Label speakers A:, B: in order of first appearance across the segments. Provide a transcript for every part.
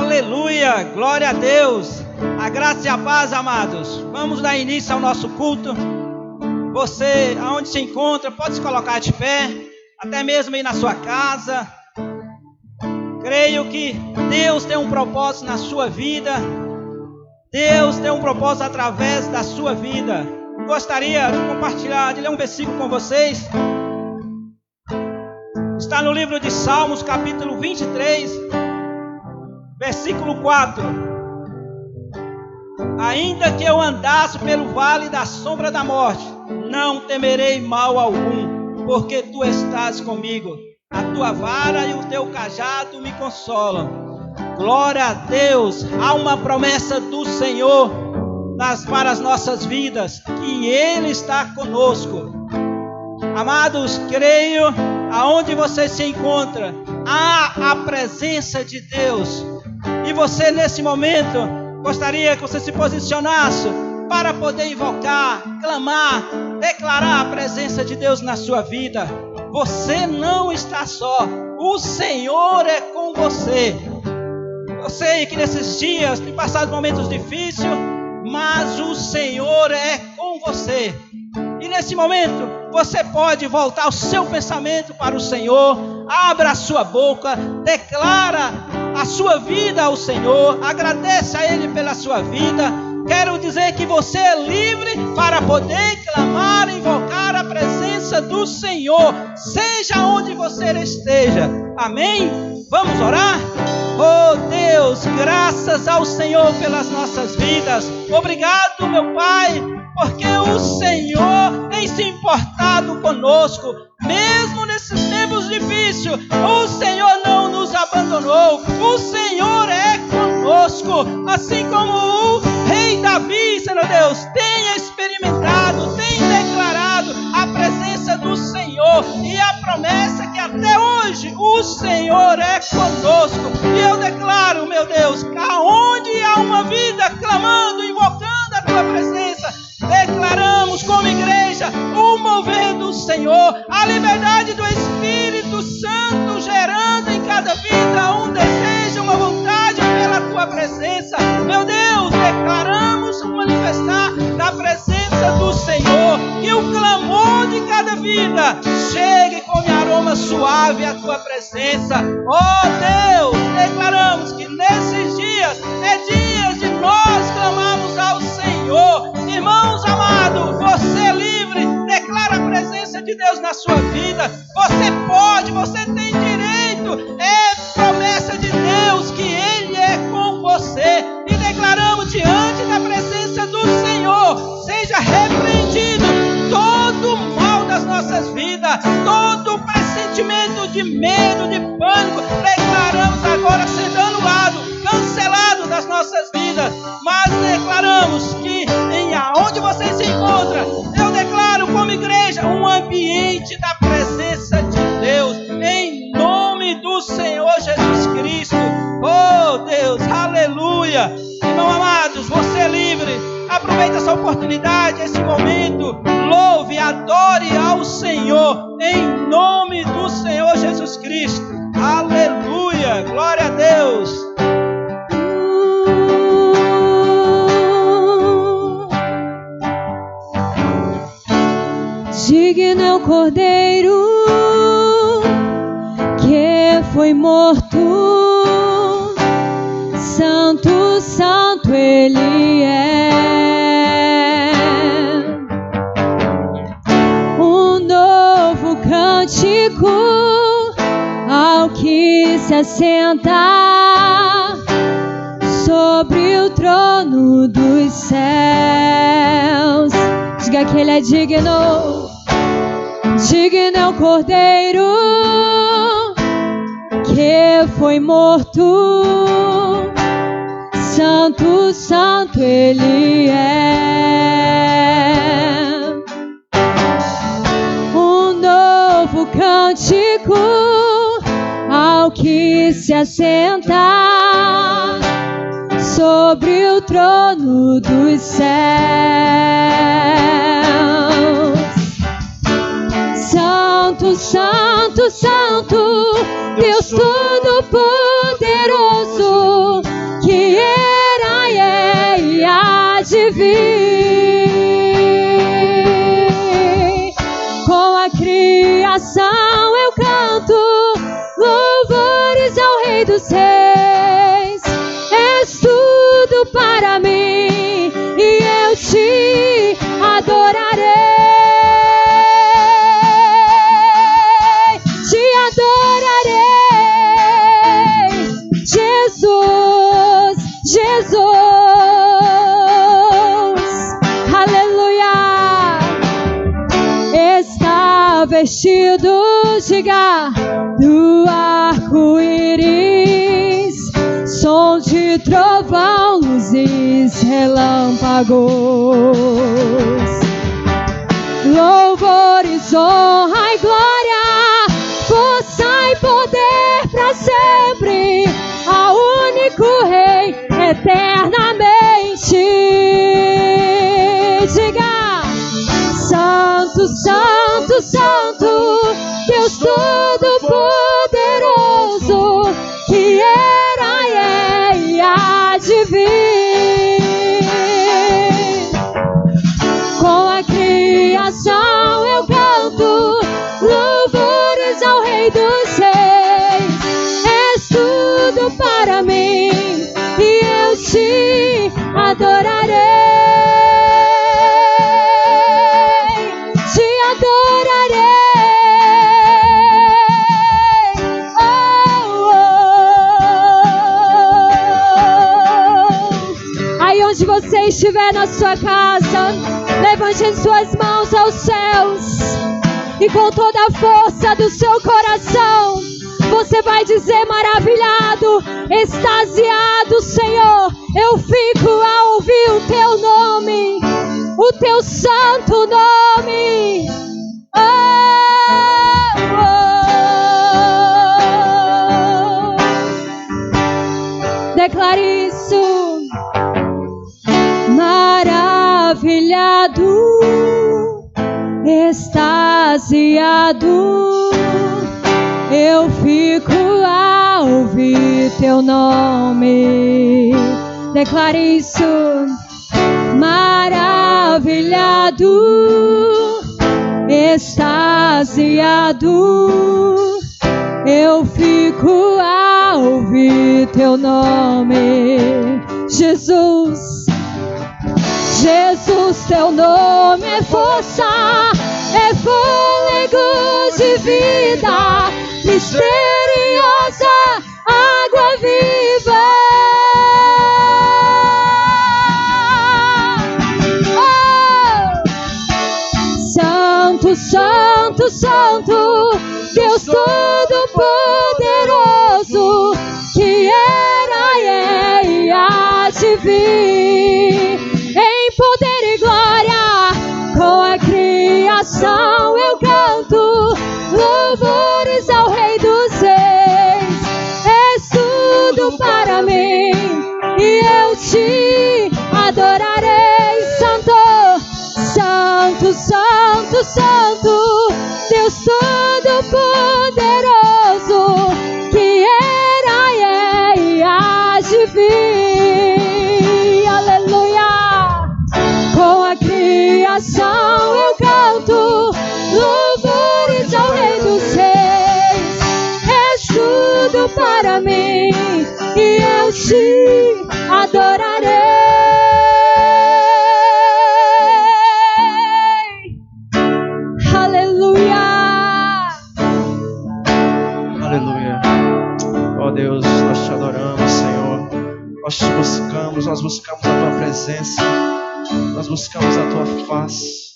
A: Aleluia, glória a Deus. A graça e a paz, amados. Vamos dar início ao nosso culto. Você, aonde se encontra, pode se colocar de pé, até mesmo aí na sua casa. Creio que Deus tem um propósito na sua vida. Deus tem um propósito através da sua vida. Gostaria de compartilhar, de ler um versículo com vocês. Está no livro de Salmos, capítulo 23, versículo 4. Ainda que eu andasse pelo vale da sombra da morte, não temerei mal algum, porque tu estás comigo. A tua vara e o teu cajado me consolam. Glória a Deus. Há uma promessa do Senhor para as nossas vidas, que Ele está conosco. Amados, creio, aonde você se encontra, há a presença de Deus. E você nesse momento, gostaria que você se posicionasse para poder invocar, clamar, declarar a presença de Deus na sua vida. Você não está só, o Senhor é com você. Eu sei que nesses dias tem passado momentos difíceis, mas o Senhor é com você. E nesse momento, você pode voltar o seu pensamento para o Senhor. Abra a sua boca, declara a sua vida ao Senhor, agradece a Ele pela sua vida. Quero dizer que você é livre para poder clamar, invocar a presença do Senhor, seja onde você esteja. Amém? Vamos orar? Oh Deus, graças ao Senhor pelas nossas vidas. Obrigado, meu Pai, porque o Senhor tem se importado conosco, mesmo nesses tempos difíceis. O Senhor não nos abandonou, o Senhor é conosco, assim como o rei Davi, Senhor Deus, tem experimentado, tem declarado a presença do Senhor e a promessa que até hoje o Senhor é conosco. E eu declaro, meu Deus, que aonde há uma vida clamando, invocando a tua presença, declaramos como igreja o mover do Senhor, a liberdade do Espírito Santo gerando em cada vida um desejo, uma vontade pela tua presença. Meu Deus, declaramos o manifestar da presença do Senhor, que o clamor de cada vida chegue com aroma suave à tua presença. Oh Deus, declaramos que nesses dias é dias de nós clamarmos ao Senhor. Irmãos amados, você é livre, declara a presença de Deus na sua vida. Você pode, você tem direito, é promessa de Deus que Ele é com você. E declaramos diante da presença do Senhor, seja repreendido todo o mal das nossas vidas, todo o pressentimento de medo, de pânico, declaramos agora sendo anulado, cancelado das nossas vidas. Mas declaramos que aonde você se encontra, eu declaro como igreja um ambiente da presença de Deus, em nome do Senhor Jesus Cristo. Oh Deus, aleluia. Irmão amados, você é livre, aproveite essa oportunidade, esse momento, louve, adore ao Senhor, em nome do Senhor Jesus Cristo. Aleluia, glória a Deus.
B: Digno é o Cordeiro que foi morto, Santo, Santo Ele é. Um novo cântico ao que se assenta sobre o trono dos céus. Diga que Ele é digno. Digno é o Cordeiro que foi morto, Santo, Santo Ele é. Um novo cântico ao que se assenta sobre o trono dos céus. Santo, Santo, Santo, Deus Todo-Poderoso, vestidos diga do arco-íris, som de trovão, luzes, relâmpagos, louvores, honra e glória, força e poder para sempre, ao único Rei eternamente. Diga: Santo, Santo, Santo, Deus Todo-Poderoso, que era, é e há de vir. Com a criação eu canto louvores ao Rei dos Reis. És tudo para mim e eu te adorarei. Onde você estiver na sua casa, levante as suas mãos aos céus e com toda a força do seu coração você vai dizer maravilhado, extasiado: Senhor, eu fico a ouvir o teu nome, o teu santo nome. Declare isso. Maravilhado, extasiado, eu fico a ouvir teu nome. Declare isso. Maravilhado, extasiado, eu fico a ouvir teu nome. Jesus, Jesus, teu nome é força, é fôlego de vida, misteriosa água viva. Oh! Santo, Santo, Santo, Deus Todo-Poderoso, que era, é e há de vir. Em poder e glória, com a criação eu canto louvores ao Rei dos Reis. És tudo para mim e eu te adorarei. Santo, Santo, Santo, Santo, Deus Todo-Poderoso, que era, é e há de vir. Aleluia. Com a criação eu canto louvores ao Rei dos Reis. És tudo para mim e eu te adorarei. Aleluia.
C: Aleluia. Ó Deus, nós te adoramos, Senhor. Nós te buscamos, nós buscamos a tua presença. Nós buscamos a tua face.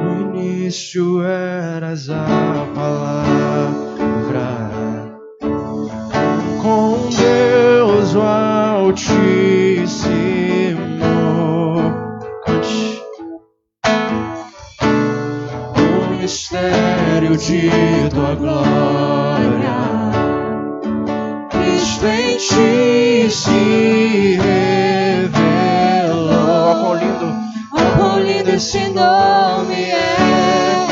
C: No início eras a palavra, com Deus o Altíssimo. Cante. O mistério de tua glória, Cristo em ti se revelou. Ó, quão lindo esse nome é,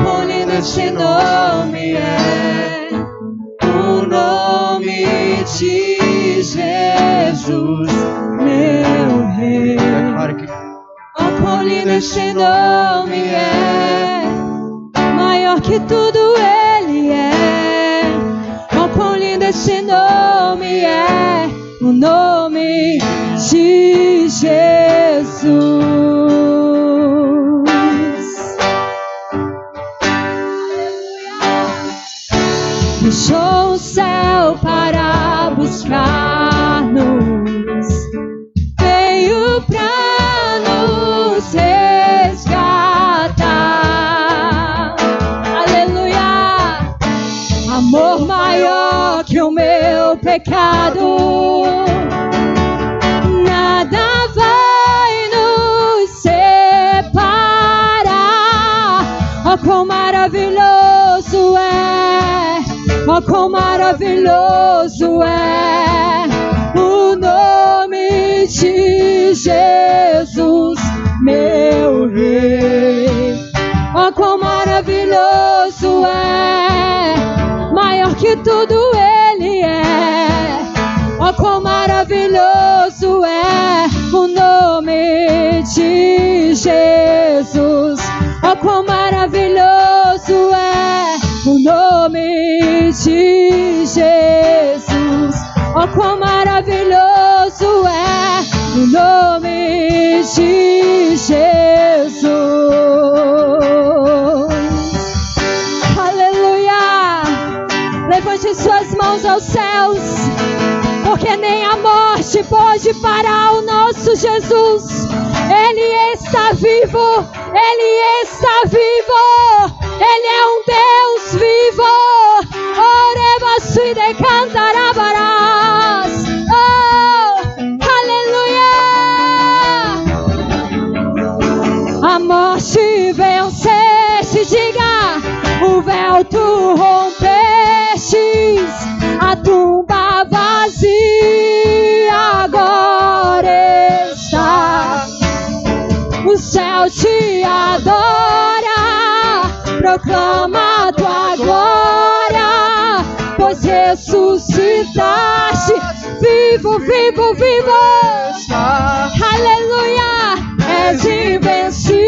C: quão lindo esse nome é, o nome de Jesus, meu Rei. Declare que ó, quão lindo esse nome é, maior que tudo ele é. Quão lindo esse nome é, o nome de Jesus. Deixou o céu para buscar-nos, veio pra nos
B: pecado. Nada vai nos separar. Oh, quão maravilhoso é, oh, quão maravilhoso é o nome de Jesus, meu Rei. Oh, quão maravilhoso é, maior que tudo Ele é. Oh, quão maravilhoso é o nome de Jesus. Oh, quão maravilhoso é o nome de Jesus. Oh, quão maravilhoso é o nome de Jesus. Aleluia! Levante suas mãos aos céus, porque nem a morte pode parar o nosso Jesus. Ele está vivo, Ele está vivo, Ele é um Deus vivo. Orebaçu e de cantarabarás. Oh, aleluia! A morte venceste, diga, o véu tu rompestes, a tumba vazia agora está. O céu te adora, proclama a tua glória, pois ressuscitaste, vivo, vivo, vivo. Aleluia, és invencível,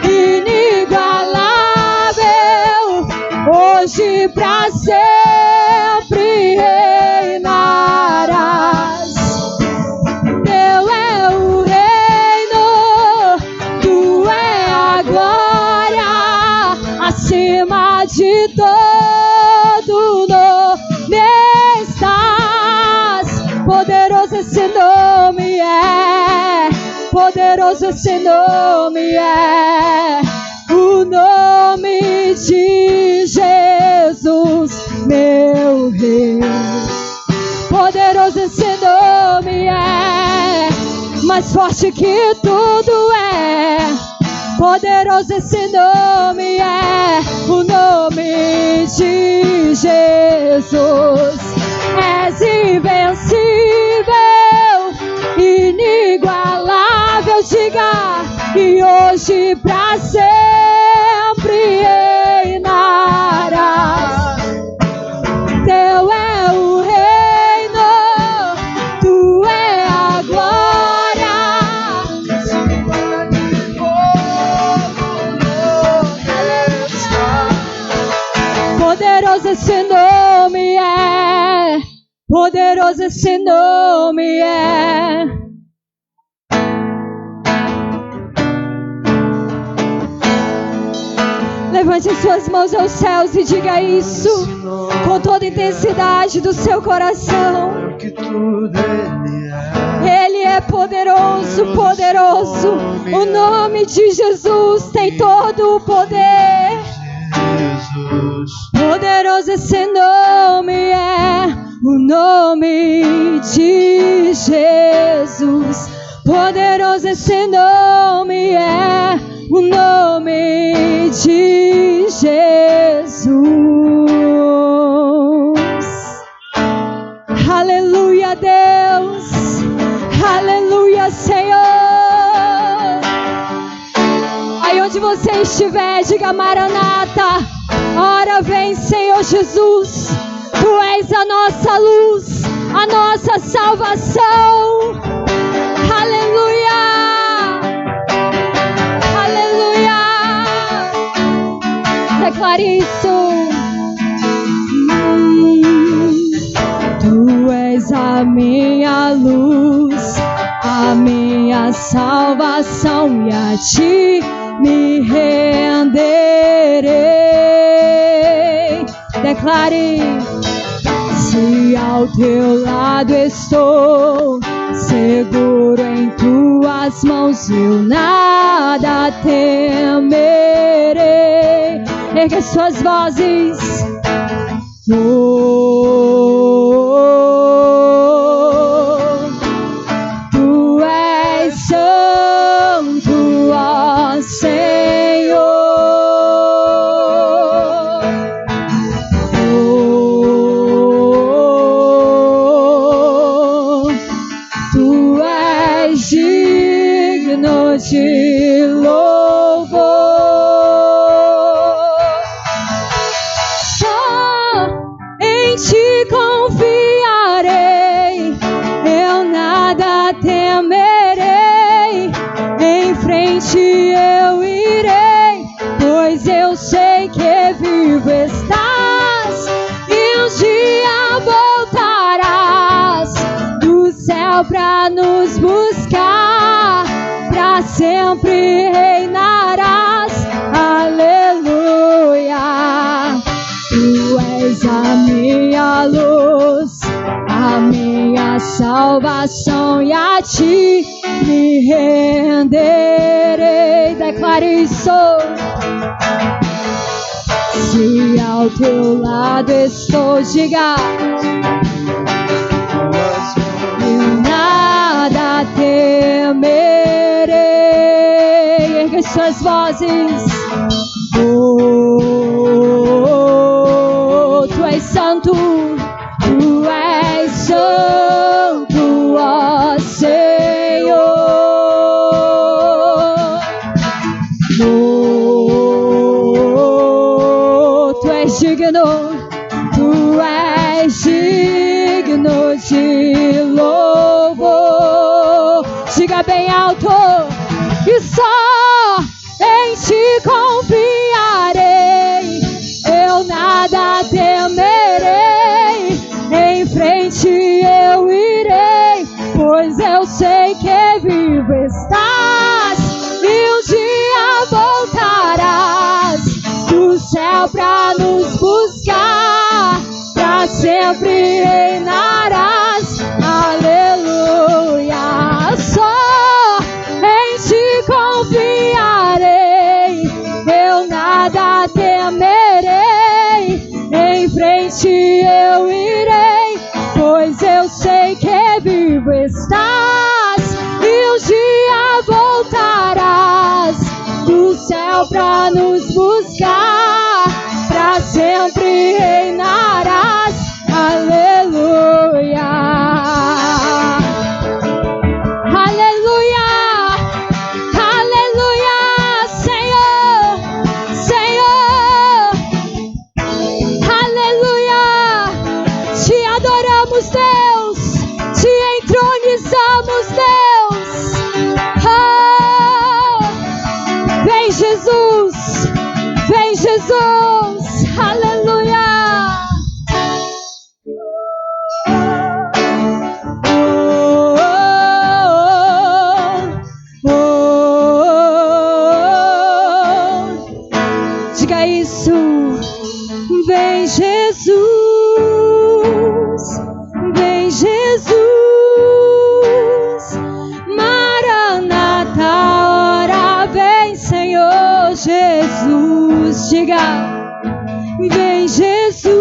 B: inigualável, hoje pra sempre reinarás. Teu é o reino, tu é a glória, acima de todo nome estás. Poderoso esse nome é, poderoso esse nome é, o nome de Jesus, meu Rei. Poderoso esse nome é, mais forte que tudo é. Poderoso esse nome é, o nome de Jesus. És invencível, inigualável, diga, e hoje pra sempre reinarás. Teu é o reino, tu é a glória. Poderoso esse nome é, poderoso esse nome é. Levante suas mãos aos céus e diga isso com toda a intensidade do seu coração. Ele é poderoso, poderoso. O nome de Jesus tem todo o poder. Poderoso esse nome é, o nome de Jesus. Poderoso esse nome é, o nome de Jesus. Aleluia, Deus. Aleluia, Senhor. Aí onde você estiver, diga Maranata. Ora vem, Senhor Jesus. Tu és a nossa luz, a nossa salvação. Aleluia. Aleluia. Declare isso. Tu és a minha luz, a minha salvação, e a ti me renderei. Declare: se ao teu lado estou, seguro em tuas mãos, eu nada temerei. Ergue suas vozes. Oh, de louvor. Só em ti confiarei, eu nada temerei. Em frente eu irei, pois eu sei que vivo estás e um dia voltarás do céu pra nos buscar, pra sempre reinarás. Aleluia. Tu és a minha luz, a minha salvação, e a ti me renderei. Declare isso. Se ao teu lado estou, diga, eu nada temerei. Ergue suas vozes. Oh, tu és santo, tu és santo, ó Senhor. Oh, tu és digno, tu és digno de louvor. Diga bem alto. E só em ti confiarei, eu nada temerei. Em frente eu irei, pois eu sei que vivo estás e um dia voltarás do céu pra nos buscar, pra sempre reinarás. Aleluia. Só em ti confiarei, eu nada temerei. Em frente eu irei, pois eu sei que vivo estás e um dia voltarás do céu pra nos buscar, pra sempre reinarás. Aleluia. Aleluia. Aleluia. Senhor, Senhor. Aleluia. Te adoramos, Deus. Te entronizamos, Deus. Oh, vem Jesus. Vem Jesus. Aleluia. Diga isso. Vem Jesus, vem Jesus, Maranata, ora vem Senhor Jesus. Diga, vem Jesus,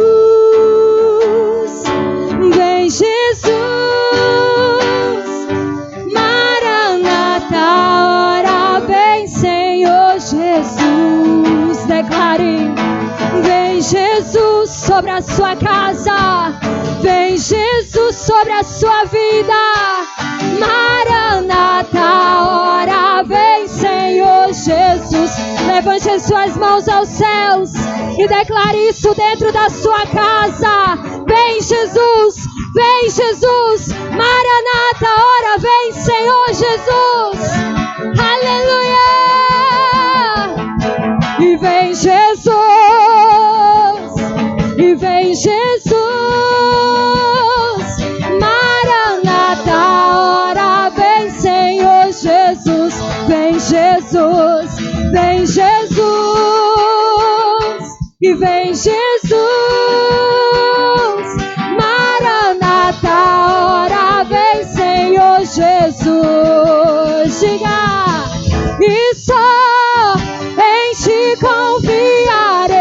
B: vem Jesus, Maranata, ora vem Senhor Jesus. Declare. Vem Jesus sobre a sua casa, vem Jesus sobre a sua vida. Maranata, ora vem Senhor Jesus. Levante as suas mãos aos céus e declare isso dentro da sua casa. Vem Jesus, vem Jesus. Maranata, ora vem Senhor Jesus. Aleluia. E vem Jesus, e vem Jesus, Maranata, ora vem Senhor Jesus. Vem Jesus, vem Jesus, e vem Jesus, Maranata, ora vem Senhor Jesus. Diga, e só em ti confiarei,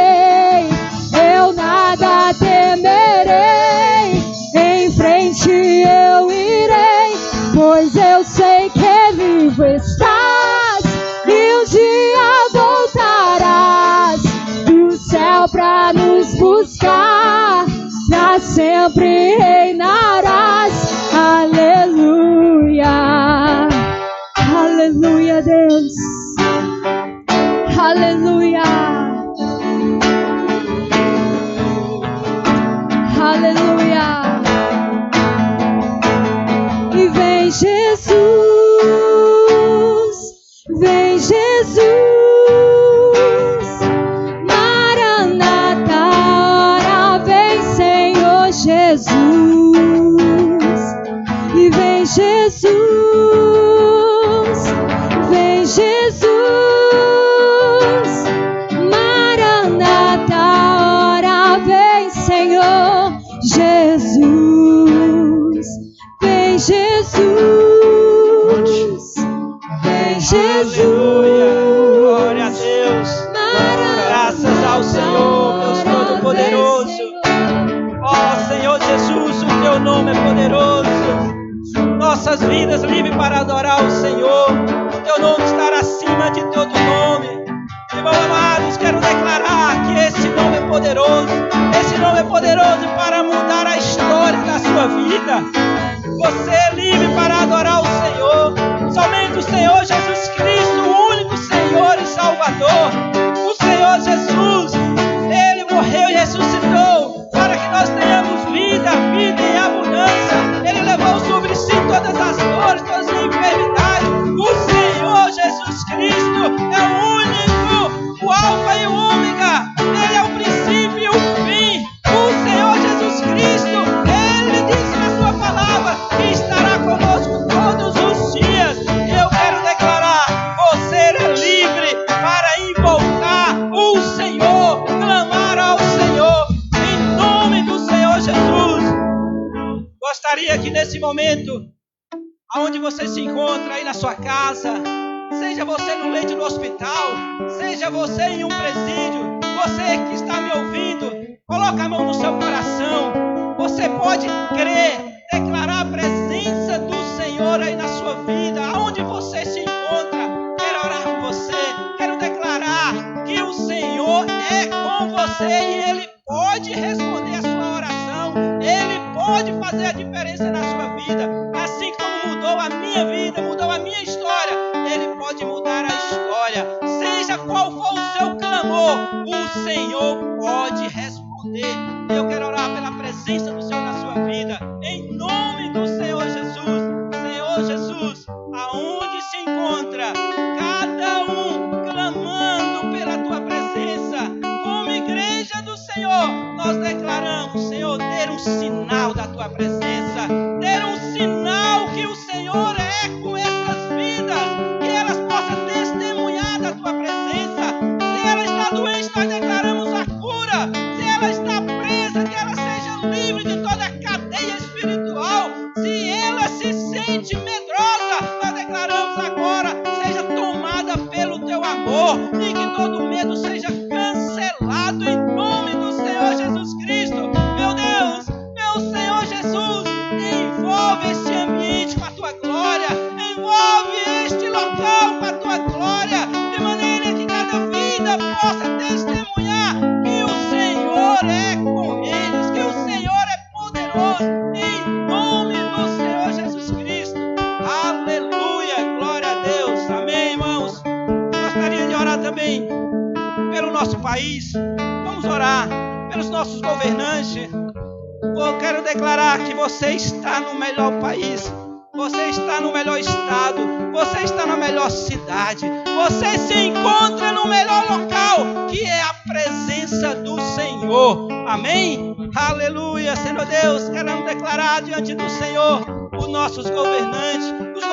B: eu nada temerei. Em frente eu irei, pois eu sei que vivo estás e um dia voltarás do céu pra nos buscar, pra sempre reinarás. Aleluia. Aleluia, Deus. Deus. Aleluia. Aleluia. E vem Jesus, vem Jesus, Maranata, ora vem Senhor Jesus, e vem Jesus, vem Jesus, Maranata, ora vem Senhor Jesus, vem Jesus, vem Jesus.
A: Aleluia, glória a Deus. Graças ao Senhor, Deus Todo-Poderoso. Ó Senhor Jesus, o teu nome é poderoso. Nossas vidas livres para adorar o Senhor. O teu nome estará acima de todo nome. Irmãos amados, quero declarar que esse nome é poderoso. Esse nome é poderoso para mudar a história da sua vida. Você é livre para adorar o Senhor. Somente o Senhor Jesus Cristo, o único Senhor e Salvador. O Senhor Jesus, Ele morreu e ressuscitou para que nós tenhamos vida, vida em abundância. Ele levou sobre si todas as dores, todas as enfermidades. O Senhor Jesus Cristo é o único, o Alfa e o Ômega. Ele é o princípio e o fim. O Senhor Jesus Cristo, Ele disse na sua palavra que estará conosco todos os dias. Eu quero declarar, você é livre para invocar o Senhor, clamar ao Senhor, em nome do Senhor Jesus. Gostaria que nesse momento, aonde você se encontra aí na sua casa, seja você no leito do hospital, seja você em um presídio, você que está me ouvindo, coloca a mão no seu coração. Você pode crer, declarar a presença do Senhor aí na sua vida, aonde você se encontra. Quero orar com você, quero declarar que o Senhor é com você e Ele pode responder a sua oração. Ele pode fazer a diferença na sua vida, assim como mudou a minha vida, mudou a minha história. Ele pode mudar a história. Seja qual for o seu clamor, o Senhor pode responder. Eu quero orar pela presença do Senhor na sua vida, em nome do Senhor Jesus. Senhor Jesus, aonde se encontra cada um clamando pela tua presença, como igreja do Senhor, nós declaramos, Senhor, ter um sinal da tua presença, ter um sinal que o Senhor é com essas vidas, que elas possam testemunhar da tua presença. Se ela está doente, nós declaramos a cura. Se ela está presa, que ela seja livre de toda a cadeia espiritual. Se ela se sente medrosa, nós declaramos agora, seja tomada pelo teu amor e que todo medo seja cancelado em nome do Senhor Jesus Cristo. Meu Deus, meu Senhor Jesus, envolve este ambiente com a tua glória, envolve este local com a tua glória, de maneira que cada vida possa testemunhar que o Senhor é com eles, que o Senhor é poderoso, em nome do Senhor Jesus Cristo. Aleluia, glória a Deus. Amém, irmãos. Gostaria de orar também pelo nosso país. Vamos orar pelos nossos governantes. Eu quero declarar que você está no melhor país, você está no melhor estado, você está na melhor cidade, você se encontra no melhor local, que é a presença do Senhor. Amém? Aleluia, Senhor Deus, queremos declarar diante do Senhor os nossos governantes, o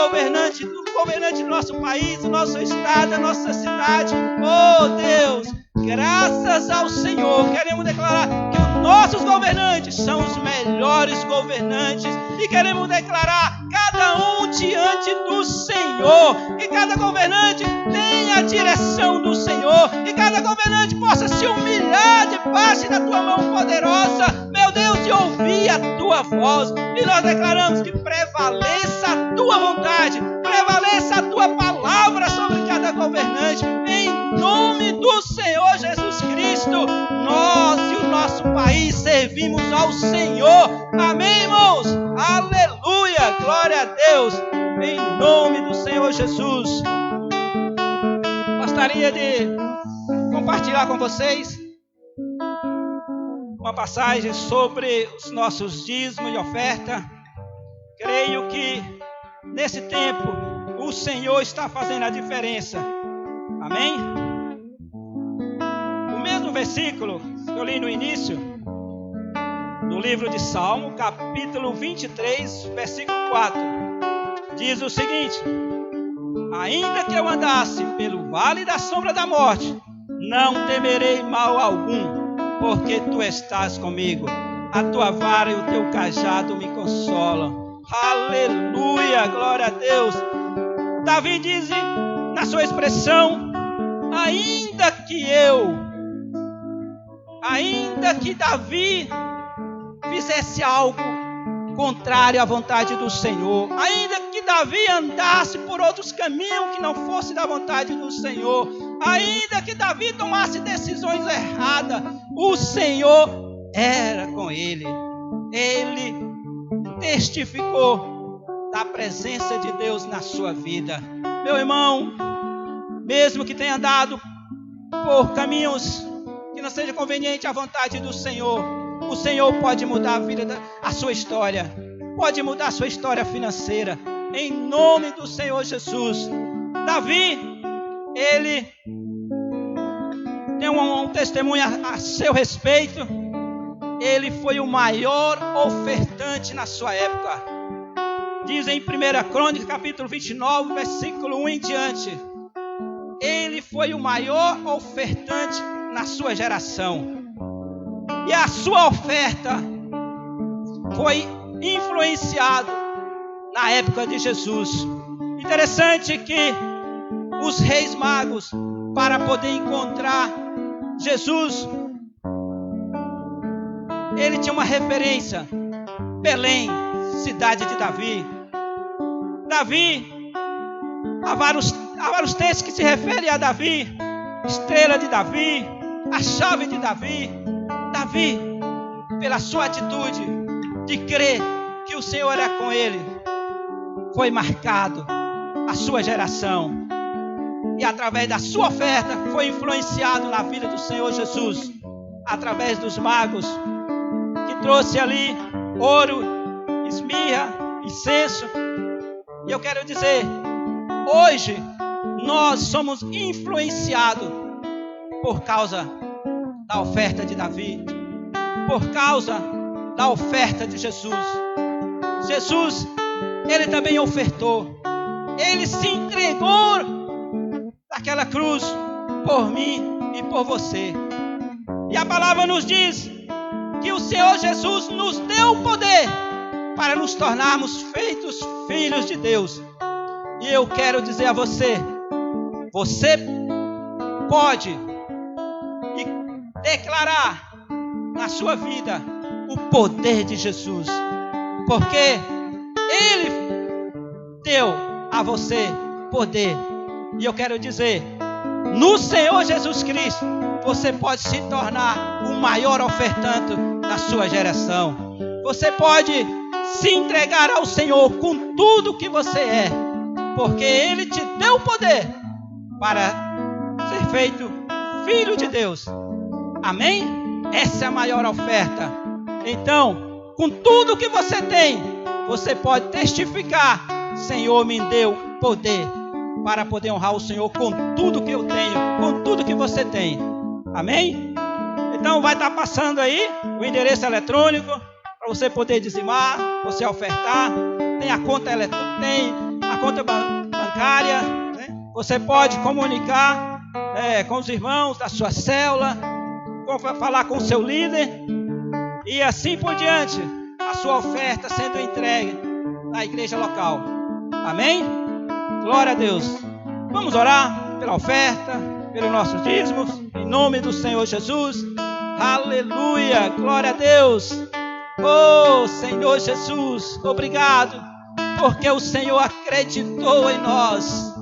A: governante do nosso país, do nosso estado, da nossa cidade. Oh Deus, graças ao Senhor, queremos declarar que os nossos governantes são os melhores governantes e queremos declarar cada um diante do Senhor, que cada governante tenha a direção do Senhor, que cada governante possa se humilhar debaixo da tua mão poderosa, meu Deus, e ouvir a tua voz. E nós declaramos que prevaleça a tua vontade, prevaleça a tua palavra sobre cada governante, em nome do Senhor Jesus Cristo. Nós e o nosso país servimos ao Senhor. Amém, irmãos? Aleluia, glória a Deus, em nome do Senhor Jesus. gostaria de compartilhar com vocês uma passagem sobre os nossos dízimos e oferta. Creio que nesse tempo o Senhor está fazendo a diferença. Amém? O mesmo versículo que eu li no início, no livro de Salmo, capítulo 23, versículo 4, diz o seguinte: ainda que eu andasse pelo vale da sombra da morte, não temerei mal algum, porque tu estás comigo. A tua vara e o teu cajado me consolam. Aleluia, glória a Deus. Davi diz na sua expressão: ainda que Davi fizesse algo contrário à vontade do Senhor, ainda que Davi andasse por outros caminhos que não fosse da vontade do Senhor, ainda que Davi tomasse decisões erradas, o Senhor era com ele. Ele testificou da presença de Deus na sua vida. Meu irmão, mesmo que tenha andado por caminhos que não seja conveniente à vontade do Senhor, o Senhor pode mudar a sua história, pode mudar a sua história financeira, em nome do Senhor Jesus. Davi, ele tem um testemunho a seu respeito. Ele foi o maior ofertante na sua época. Diz em 1 Crônicas, capítulo 29, versículo 1 em diante: ele foi o maior ofertante na sua geração. E a sua oferta foi influenciada na época de Jesus. Interessante que os reis magos, para poder encontrar Jesus, ele tinha uma referência: Belém, cidade de Davi. Davi, há vários textos que se referem a Davi: estrela de Davi, a chave de Davi. Davi, pela sua atitude de crer que o Senhor era com ele, foi marcado a sua geração. E através da sua oferta foi influenciado na vida do Senhor Jesus, através dos magos, que trouxe ali ouro, esmirra, incenso. E eu quero dizer, hoje nós somos influenciados por causa da oferta de Davi, por causa da oferta de Jesus. Jesus, ele também ofertou, ele se entregou naquela cruz por mim e por você. E a palavra nos diz que o Senhor Jesus nos deu o poder para nos tornarmos feitos filhos de Deus. E eu quero dizer a você, você pode declarar na sua vida o poder de Jesus, porque ele deu a você poder. E eu quero dizer, no Senhor Jesus Cristo, você pode se tornar o maior ofertante da sua geração. Você pode se entregar ao Senhor com tudo que você é, porque ele te deu o poder para ser feito filho de Deus. Amém? Essa é a maior oferta. Então, com tudo que você tem, você pode testificar: Senhor me deu poder para poder honrar o Senhor com tudo que eu tenho, com tudo que você tem. Amém? Então vai estar passando aí o endereço eletrônico para você poder dizimar, você ofertar. Tem a conta eletrônica, tem a conta bancária, né? Você pode comunicar com os irmãos da sua célula, falar com o seu líder e assim por diante, a sua oferta sendo entregue na igreja local. Amém? Glória a Deus. Vamos orar pela oferta, pelos nossos dízimos, em nome do Senhor Jesus. Aleluia, glória a Deus. Oh Senhor Jesus, obrigado, porque o Senhor acreditou em nós,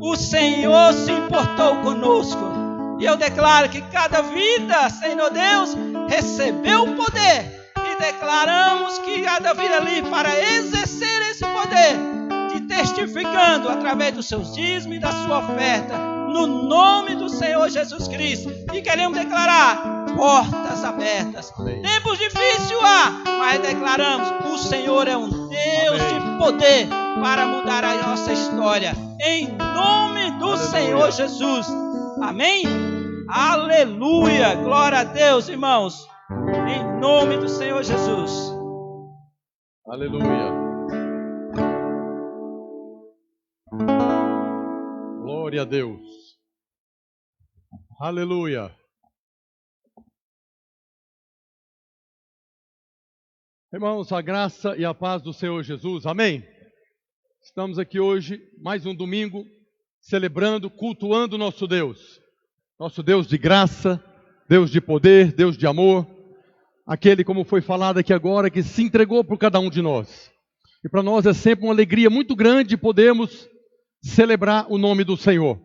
A: o Senhor se importou conosco. E eu declaro que cada vida, Senhor Deus, recebeu o poder. E declaramos que cada vida ali, para exercer esse poder, de testificando através dos seus dízimos e da sua oferta, no nome do Senhor Jesus Cristo. E queremos declarar portas abertas. Tempos difíceis mas declaramos: o Senhor é um Deus de poder para mudar a nossa história. Em nome do Senhor Jesus. Amém? Aleluia! Glória a Deus, irmãos. Em nome do Senhor Jesus.
D: Aleluia. Glória a Deus. Aleluia. Irmãos, a graça e a paz do Senhor Jesus. Amém? Estamos aqui hoje, mais um domingo, celebrando, cultuando nosso Deus. Nosso Deus de graça, Deus de poder, Deus de amor. Aquele, como foi falado aqui agora, que se entregou por cada um de nós. E para nós é sempre uma alegria muito grande podermos celebrar o nome do Senhor.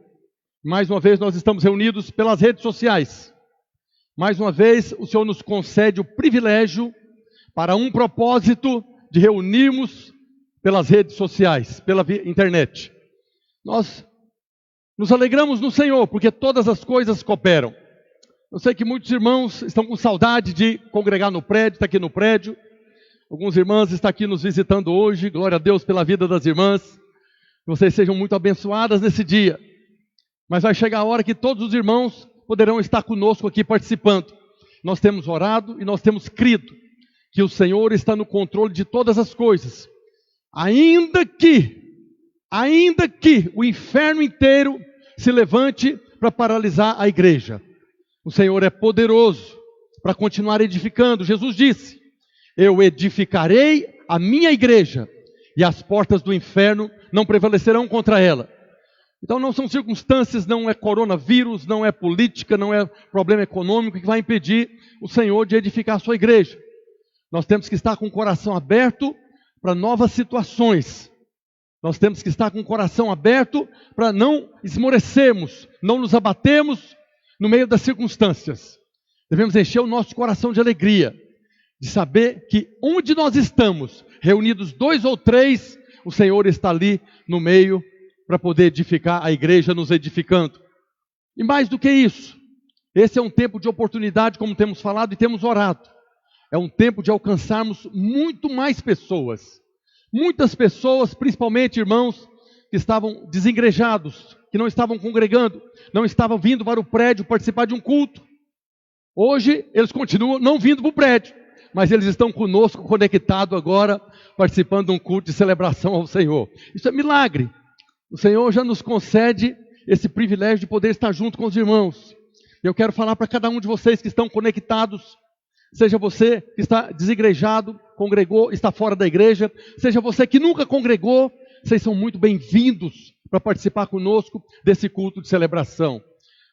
D: Mais uma vez nós estamos reunidos pelas redes sociais. Mais uma vez o Senhor nos concede o privilégio para um propósito de reunirmos pelas redes sociais, pela internet. Nós nos alegramos no Senhor, porque todas as coisas cooperam. Eu sei que muitos irmãos estão com saudade de congregar no prédio, está aqui no prédio. Alguns irmãos estão aqui nos visitando hoje. Glória a Deus pela vida das irmãs. Que vocês sejam muito abençoadas nesse dia. Mas vai chegar a hora que todos os irmãos poderão estar conosco aqui participando. Nós temos orado e nós temos crido que o Senhor está no controle de todas as coisas. Ainda que o inferno inteiro se levante para paralisar a igreja, o Senhor é poderoso para continuar edificando. Jesus disse: eu edificarei a minha igreja e as portas do inferno não prevalecerão contra ela. Então não são circunstâncias, não é coronavírus, não é política, não é problema econômico que vai impedir o Senhor de edificar a sua igreja. Nós temos que estar com o coração aberto para novas situações. Nós temos que estar com o coração aberto para não esmorecermos, não nos abatermos no meio das circunstâncias. Devemos encher o nosso coração de alegria, de saber que onde nós estamos, reunidos 2 ou 3, o Senhor está ali no meio para poder edificar a igreja, nos edificando. E mais do que isso, esse é um tempo de oportunidade, como temos falado e temos orado. É um tempo de alcançarmos muito mais pessoas. Muitas pessoas, principalmente irmãos que estavam desengrejados, que não estavam congregando, não estavam vindo para o prédio participar de um culto. Hoje eles continuam não vindo para o prédio, mas eles estão conosco, conectados agora, participando de um culto de celebração ao Senhor. Isso é milagre. O Senhor já nos concede esse privilégio de poder estar junto com os irmãos. Eu quero falar para cada um de vocês que estão conectados, seja você que está desigrejado, congregou, está fora da igreja, seja você que nunca congregou, vocês são muito bem-vindos para participar conosco desse culto de celebração.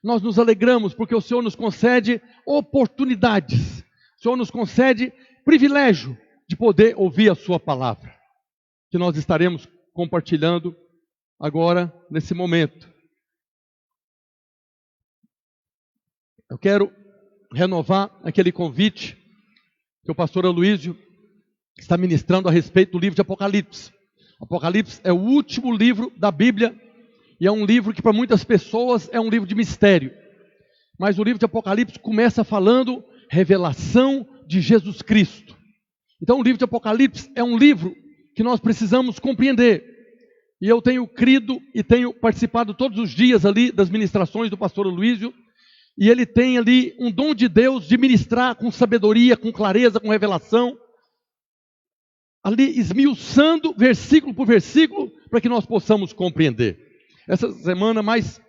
D: Nós nos alegramos porque o Senhor nos concede oportunidades, o Senhor nos concede privilégio de poder ouvir a sua palavra, que nós estaremos compartilhando agora, nesse momento. Eu quero renovar aquele convite que o pastor Aloísio está ministrando a respeito do livro de Apocalipse. Apocalipse é o último livro da Bíblia e é um livro que para muitas pessoas é um livro de mistério. Mas o livro de Apocalipse começa falando revelação de Jesus Cristo. Então o livro de Apocalipse é um livro que nós precisamos compreender. E eu tenho crido e tenho participado todos os dias ali das ministrações do pastor Aloísio. E ele tem ali um dom de Deus de ministrar com sabedoria, com clareza, com revelação. Ali esmiuçando versículo por versículo para que nós possamos compreender. Essa semana, mais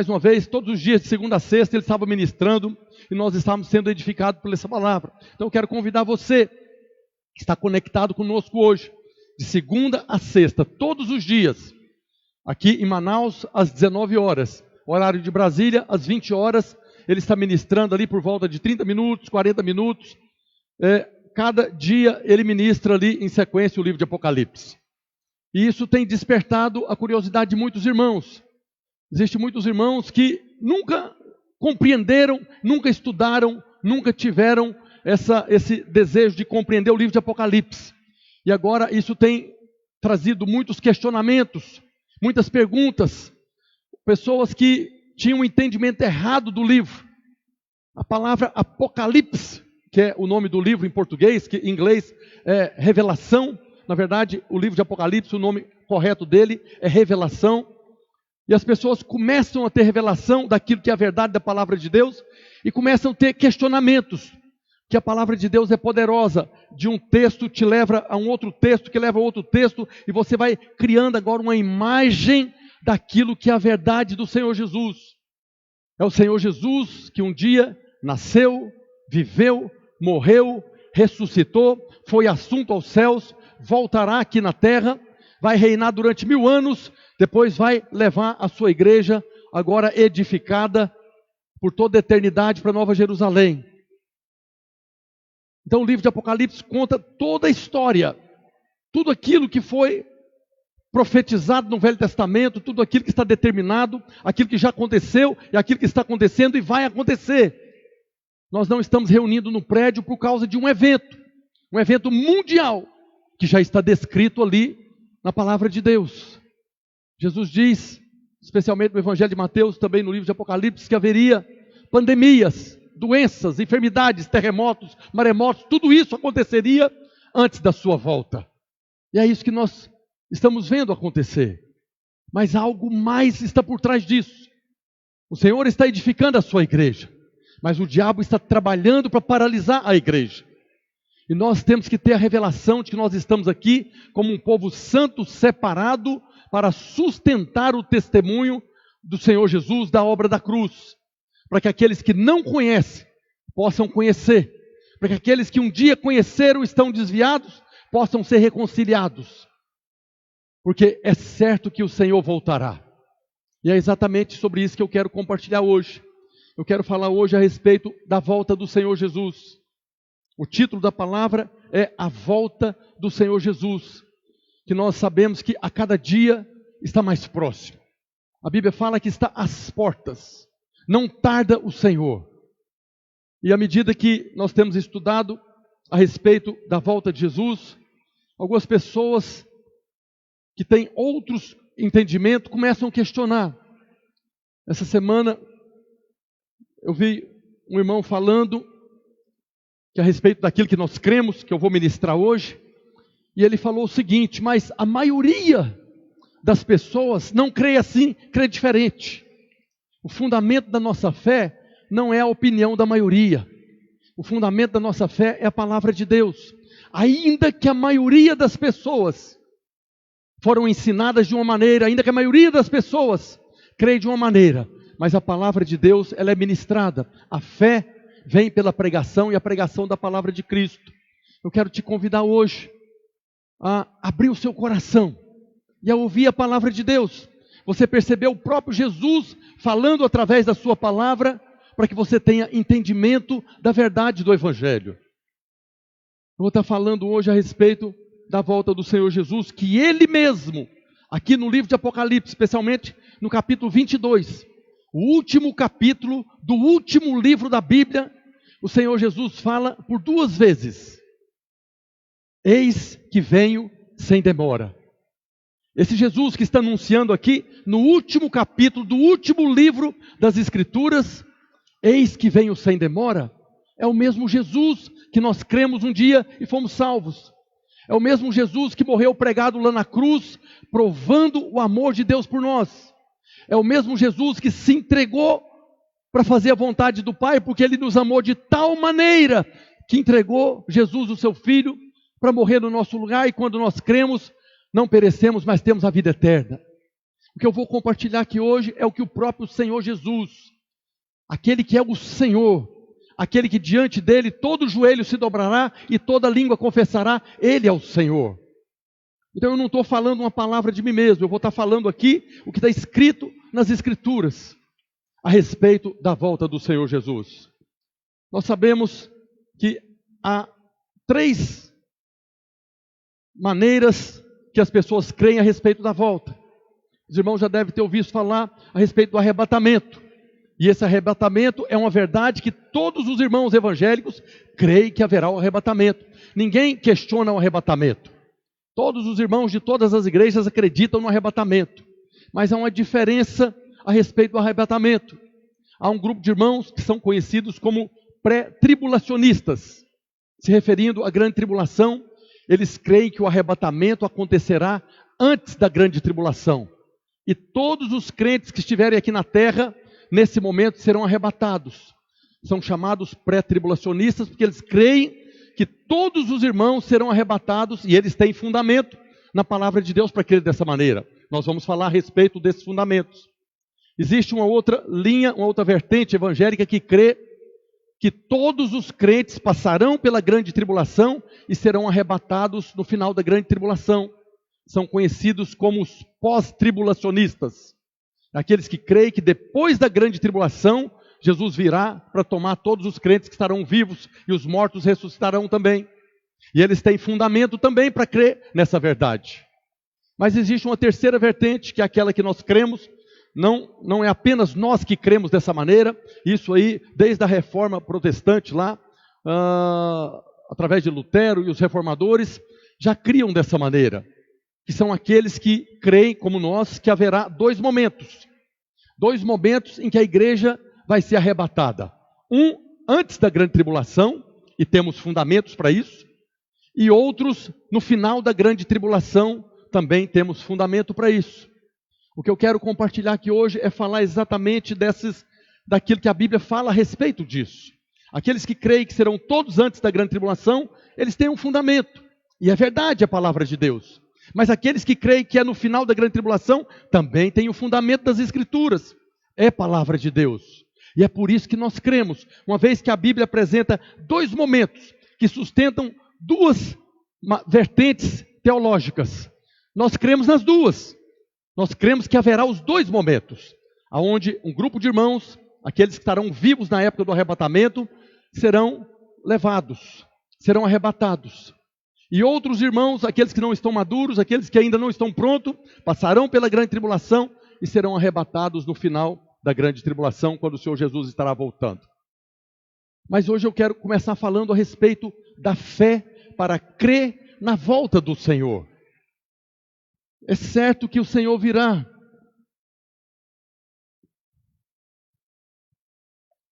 D: uma vez, todos os dias de segunda a sexta, ele estava ministrando e nós estávamos sendo edificados por essa palavra. Então eu quero convidar você que está conectado conosco hoje, de segunda a sexta, todos os dias, aqui em Manaus, às 19 horas, horário de Brasília, às 20 horas, ele está ministrando ali por volta de 30 minutos, 40 minutos, cada dia ele ministra ali em sequência o livro de Apocalipse. E isso tem despertado a curiosidade de muitos irmãos. Existem muitos irmãos que nunca compreenderam, nunca estudaram, nunca tiveram esse desejo de compreender o livro de Apocalipse. E agora isso tem trazido muitos questionamentos, muitas perguntas. Pessoas que tinham um entendimento errado do livro. A palavra Apocalipse, que é o nome do livro em português, que em inglês é Revelação. Na verdade, o livro de Apocalipse, o nome correto dele é Revelação. E as pessoas começam a ter revelação daquilo que é a verdade da palavra de Deus e começam a ter questionamentos, que a palavra de Deus é poderosa. De um texto te leva a um outro texto, que leva a outro texto, e você vai criando agora uma imagem daquilo que é a verdade do Senhor Jesus. É o Senhor Jesus que um dia nasceu, viveu, morreu, ressuscitou, foi assunto aos céus, voltará aqui na terra, vai reinar durante 1000 anos, depois vai levar a sua igreja, agora edificada por toda a eternidade, para Nova Jerusalém. Então o livro de Apocalipse conta toda a história, tudo aquilo que foi profetizado no Velho Testamento, tudo aquilo que está determinado, aquilo que já aconteceu e aquilo que está acontecendo e vai acontecer. Nós não estamos reunindo no prédio por causa de um evento mundial, que já está descrito ali na palavra de Deus. Jesus diz, especialmente no Evangelho de Mateus, também no livro de Apocalipse, que haveria pandemias, doenças, enfermidades, terremotos, maremotos, tudo isso aconteceria antes da sua volta. E é isso que nós estamos vendo acontecer. Mas algo mais está por trás disso. O Senhor está edificando a sua igreja, mas o diabo está trabalhando para paralisar a igreja. E nós temos que ter a revelação de que nós estamos aqui como um povo santo, separado, para sustentar o testemunho do Senhor Jesus, da obra da cruz. Para que aqueles que não conhecem, possam conhecer. Para que aqueles que um dia conheceram, estão desviados, possam ser reconciliados. Porque é certo que o Senhor voltará. E é exatamente sobre isso que eu quero compartilhar hoje. Eu quero falar hoje a respeito da volta do Senhor Jesus. O título da palavra é A Volta do Senhor Jesus, que nós sabemos que a cada dia está mais próximo. A Bíblia fala que está às portas, não tarda o Senhor. E à medida que nós temos estudado a respeito da volta de Jesus, algumas pessoas que têm outros entendimentos começam a questionar. Essa semana eu vi um irmão falando que a respeito daquilo que nós cremos, que eu vou ministrar hoje, e ele falou o seguinte: mas a maioria das pessoas não crê assim, crê diferente. O fundamento da nossa fé não é a opinião da maioria. O fundamento da nossa fé é a palavra de Deus. Ainda que a maioria das pessoas foram ensinadas de uma maneira, ainda que a maioria das pessoas crê de uma maneira, mas a palavra de Deus, ela é ministrada. A fé vem pela pregação e a pregação da palavra de Cristo. Eu quero te convidar hoje a abrir o seu coração e a ouvir a palavra de Deus. Você percebeu o próprio Jesus falando através da sua palavra, para que você tenha entendimento da verdade do Evangelho. Eu vou estar falando hoje a respeito da volta do Senhor Jesus, que Ele mesmo, aqui no livro de Apocalipse, especialmente no capítulo 22, o último capítulo do último livro da Bíblia, o Senhor Jesus fala por 2 vezes: eis que venho sem demora. Esse Jesus que está anunciando aqui, no último capítulo do último livro das Escrituras, eis que venho sem demora, é o mesmo Jesus que nós cremos um dia e fomos salvos. É o mesmo Jesus que morreu pregado lá na cruz, provando o amor de Deus por nós. É o mesmo Jesus que se entregou para fazer a vontade do Pai, porque Ele nos amou de tal maneira que entregou Jesus, o seu Filho, para morrer no nosso lugar, e quando nós cremos, não perecemos, mas temos a vida eterna. O que eu vou compartilhar aqui hoje é o que o próprio Senhor Jesus, aquele que é o Senhor, aquele que diante dele todo joelho se dobrará e toda língua confessará, Ele é o Senhor. Então eu não estou falando uma palavra de mim mesmo, eu vou estar falando aqui o que está escrito nas Escrituras, a respeito da volta do Senhor Jesus. Nós sabemos que há 3 maneiras que as pessoas creem a respeito da volta. Os irmãos já devem ter ouvido falar a respeito do arrebatamento. E esse arrebatamento é uma verdade que todos os irmãos evangélicos creem que haverá o arrebatamento. Ninguém questiona o arrebatamento. Todos os irmãos de todas as igrejas acreditam no arrebatamento. Mas há uma diferença a respeito do arrebatamento. Há um grupo de irmãos que são conhecidos como pré-tribulacionistas, se referindo à grande tribulação. Eles creem que o arrebatamento acontecerá antes da grande tribulação. E todos os crentes que estiverem aqui na terra, nesse momento, serão arrebatados. São chamados pré-tribulacionistas porque eles creem que todos os irmãos serão arrebatados, e eles têm fundamento na palavra de Deus para crer dessa maneira. Nós vamos falar a respeito desses fundamentos. Existe uma outra linha, uma outra vertente evangélica que crê que todos os crentes passarão pela grande tribulação e serão arrebatados no final da grande tribulação. São conhecidos como os pós-tribulacionistas. Aqueles que creem que depois da grande tribulação, Jesus virá para tomar todos os crentes que estarão vivos e os mortos ressuscitarão também. E eles têm fundamento também para crer nessa verdade. Mas existe uma terceira vertente, que é aquela que nós cremos. Não é apenas nós que cremos dessa maneira. Isso aí, desde a reforma protestante lá, através de Lutero e os reformadores, já criam dessa maneira. Que são aqueles que creem, como nós, que haverá dois momentos. Dois momentos em que a igreja vai ser arrebatada. Um antes da grande tribulação, e temos fundamentos para isso. E outros no final da grande tribulação, também temos fundamento para isso. O que eu quero compartilhar aqui hoje é falar exatamente daquilo que a Bíblia fala a respeito disso. Aqueles que creem que serão todos antes da grande tribulação, eles têm um fundamento. E é verdade a palavra de Deus. Mas aqueles que creem que é no final da grande tribulação, também têm o fundamento das Escrituras. É palavra de Deus. E é por isso que nós cremos, uma vez que a Bíblia apresenta dois momentos que sustentam duas vertentes teológicas. Nós cremos nas duas. Nós cremos que haverá os dois momentos, onde um grupo de irmãos, aqueles que estarão vivos na época do arrebatamento, serão levados, serão arrebatados. E outros irmãos, aqueles que não estão maduros, aqueles que ainda não estão prontos, passarão pela grande tribulação e serão arrebatados no final da grande tribulação, quando o Senhor Jesus estará voltando. Mas hoje eu quero começar falando a respeito da fé para crer na volta do Senhor. É certo que o Senhor virá.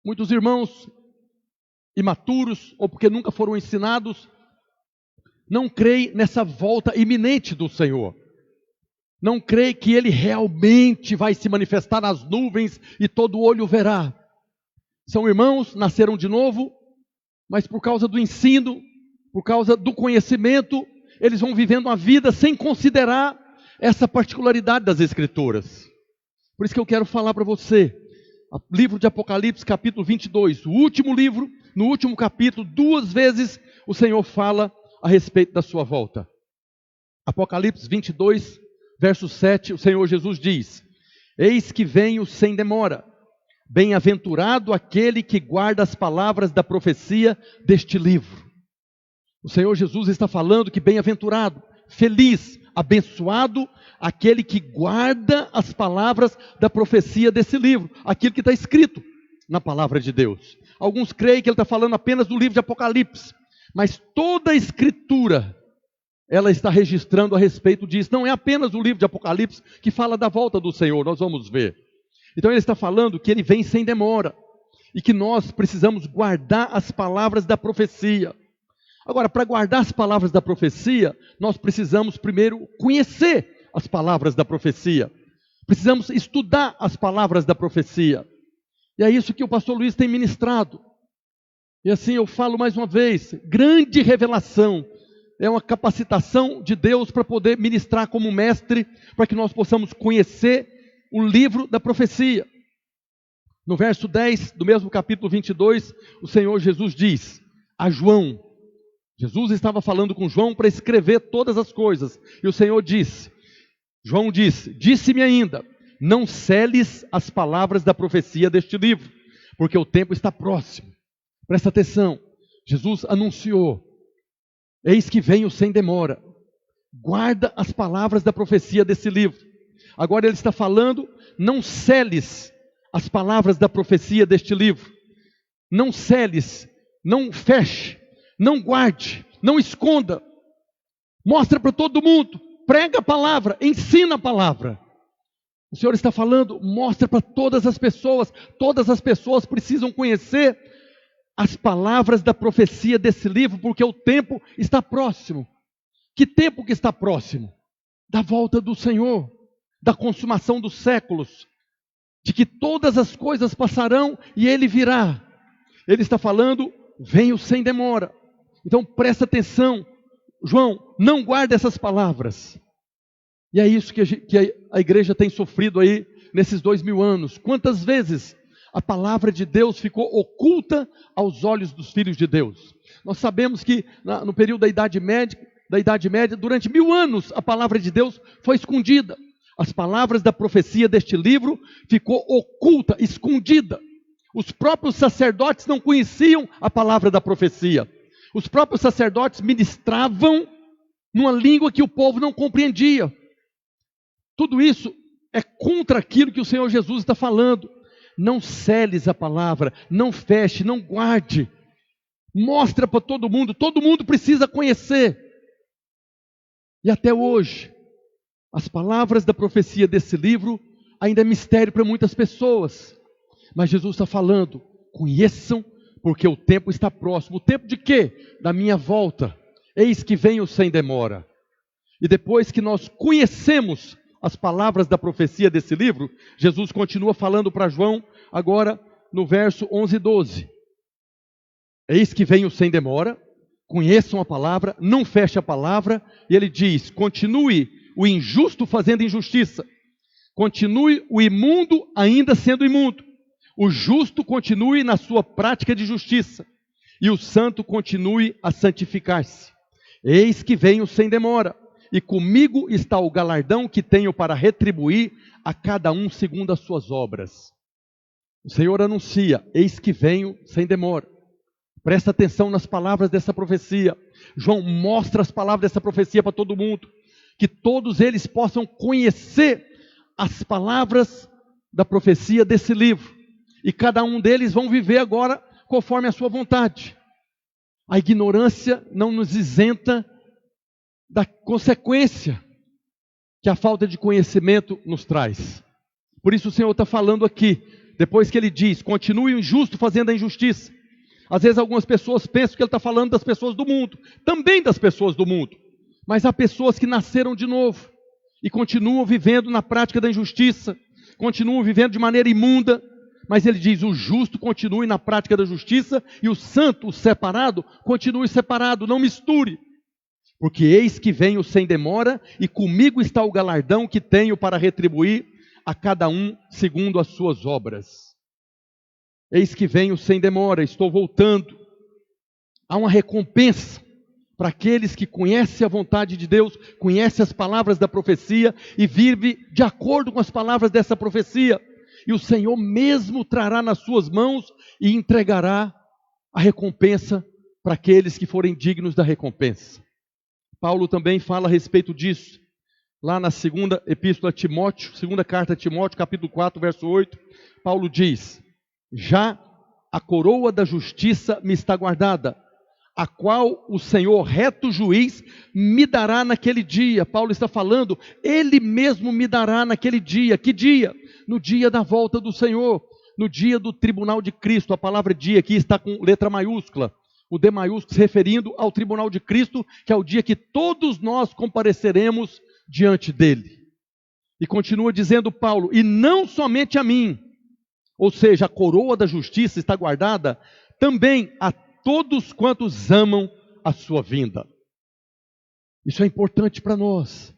D: Muitos irmãos imaturos, ou porque nunca foram ensinados, não creem nessa volta iminente do Senhor. Não creem que Ele realmente vai se manifestar nas nuvens e todo olho verá. São irmãos, nasceram de novo, mas por causa do ensino, por causa do conhecimento, eles vão vivendo a vida sem considerar essa particularidade das Escrituras. Por isso que eu quero falar para você, livro de Apocalipse, capítulo 22, o último livro, no último capítulo, 2 vezes o Senhor fala a respeito da sua volta. Apocalipse 22, verso 7, o Senhor Jesus diz: eis que venho sem demora, bem-aventurado aquele que guarda as palavras da profecia deste livro. O Senhor Jesus está falando que bem-aventurado, feliz, abençoado, aquele que guarda as palavras da profecia desse livro, aquilo que está escrito na palavra de Deus. Alguns creem que ele está falando apenas do livro de Apocalipse, mas toda a Escritura, ela está registrando a respeito disso. Não é apenas o livro de Apocalipse que fala da volta do Senhor, nós vamos ver. Então ele está falando que ele vem sem demora, e que nós precisamos guardar as palavras da profecia. Agora, para guardar as palavras da profecia, nós precisamos primeiro conhecer as palavras da profecia. Precisamos estudar as palavras da profecia. E é isso que o pastor Luiz tem ministrado. E assim eu falo mais uma vez, grande revelação. É uma capacitação de Deus para poder ministrar como mestre, para que nós possamos conhecer o livro da profecia. No verso 10 do mesmo capítulo 22, o Senhor Jesus diz a João, Jesus estava falando com João para escrever todas as coisas, e o Senhor disse, João disse, disse-me ainda, não seles as palavras da profecia deste livro, porque o tempo está próximo. Presta atenção, Jesus anunciou, eis que venho sem demora, guarda as palavras da profecia desse livro. Agora ele está falando, não seles as palavras da profecia deste livro, não seles, não feche, não guarde, não esconda, mostra para todo mundo, prega a palavra, ensina a palavra. O Senhor está falando, mostra para todas as pessoas precisam conhecer as palavras da profecia desse livro, porque o tempo está próximo. Que tempo que está próximo? Da volta do Senhor, da consumação dos séculos, de que todas as coisas passarão e Ele virá. Ele está falando, venho sem demora. Então presta atenção, João, não guarda essas palavras. E é isso que a igreja tem sofrido aí nesses 2000 anos. Quantas vezes a palavra de Deus ficou oculta aos olhos dos filhos de Deus? Nós sabemos que no período da Idade Média, durante 1000 anos, a palavra de Deus foi escondida. As palavras da profecia deste livro ficou oculta, escondida. Os próprios sacerdotes não conheciam a palavra da profecia. Os próprios sacerdotes ministravam numa língua que o povo não compreendia. Tudo isso é contra aquilo que o Senhor Jesus está falando. Não seles a palavra, não feche, não guarde. Mostra para todo mundo precisa conhecer. E até hoje, as palavras da profecia desse livro ainda é mistério para muitas pessoas. Mas Jesus está falando, conheçam, porque o tempo está próximo. O tempo de quê? Da minha volta. Eis que venho sem demora. E depois que nós conhecemos as palavras da profecia desse livro, Jesus continua falando para João, agora no verso 11 e 12. Eis que venho sem demora, conheçam a palavra, não feche a palavra, e ele diz, continue o injusto fazendo injustiça, continue o imundo ainda sendo imundo, o justo continue na sua prática de justiça, e o santo continue a santificar-se. Eis que venho sem demora, e comigo está o galardão que tenho para retribuir a cada um segundo as suas obras. O Senhor anuncia, eis que venho sem demora. Presta atenção nas palavras dessa profecia. João mostra as palavras dessa profecia para todo mundo, que todos eles possam conhecer as palavras da profecia desse livro, e cada um deles vão viver agora conforme a sua vontade. A ignorância não nos isenta da consequência que a falta de conhecimento nos traz. Por isso o Senhor está falando aqui, depois que Ele diz, continue o injusto fazendo a injustiça. Às vezes algumas pessoas pensam que Ele está falando das pessoas do mundo, também das pessoas do mundo, mas há pessoas que nasceram de novo e continuam vivendo na prática da injustiça, continuam vivendo de maneira imunda, mas Ele diz, o justo continue na prática da justiça e o santo, o separado, continue separado, não misture. Porque eis que venho sem demora, e comigo está o galardão que tenho para retribuir a cada um segundo as suas obras. Eis que venho sem demora, estou voltando. Há uma recompensa para aqueles que conhecem a vontade de Deus, conhecem as palavras da profecia e vivem de acordo com as palavras dessa profecia. E o Senhor mesmo trará nas suas mãos e entregará a recompensa para aqueles que forem dignos da recompensa. Paulo também fala a respeito disso, lá na segunda epístola a Timóteo, segunda carta a Timóteo, capítulo 4, verso 8, Paulo diz, já a coroa da justiça me está guardada, a qual o Senhor reto juiz me dará naquele dia. Paulo está falando, Ele mesmo me dará naquele dia. Que dia? No dia da volta do Senhor, no dia do tribunal de Cristo. A palavra dia aqui está com letra maiúscula. O D maiúsculo se referindo ao tribunal de Cristo, que é o dia que todos nós compareceremos diante dele. E continua dizendo Paulo, e não somente a mim, ou seja, a coroa da justiça está guardada também a todos quantos amam a sua vinda. Isso é importante para nós.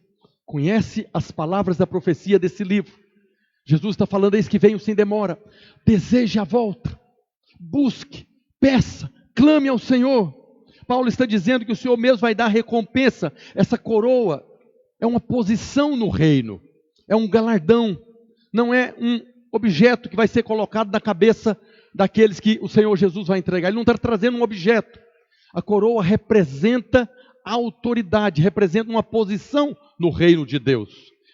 D: Conhece as palavras da profecia desse livro. Jesus está falando, eis que venho sem demora. Deseje a volta, busque, peça, clame ao Senhor. Paulo está dizendo que o Senhor mesmo vai dar recompensa. Essa coroa é uma posição no reino, é um galardão, não é um objeto que vai ser colocado na cabeça daqueles que o Senhor Jesus vai entregar. Ele não está trazendo um objeto. A coroa representa a autoridade, representa uma posição no reino de Deus,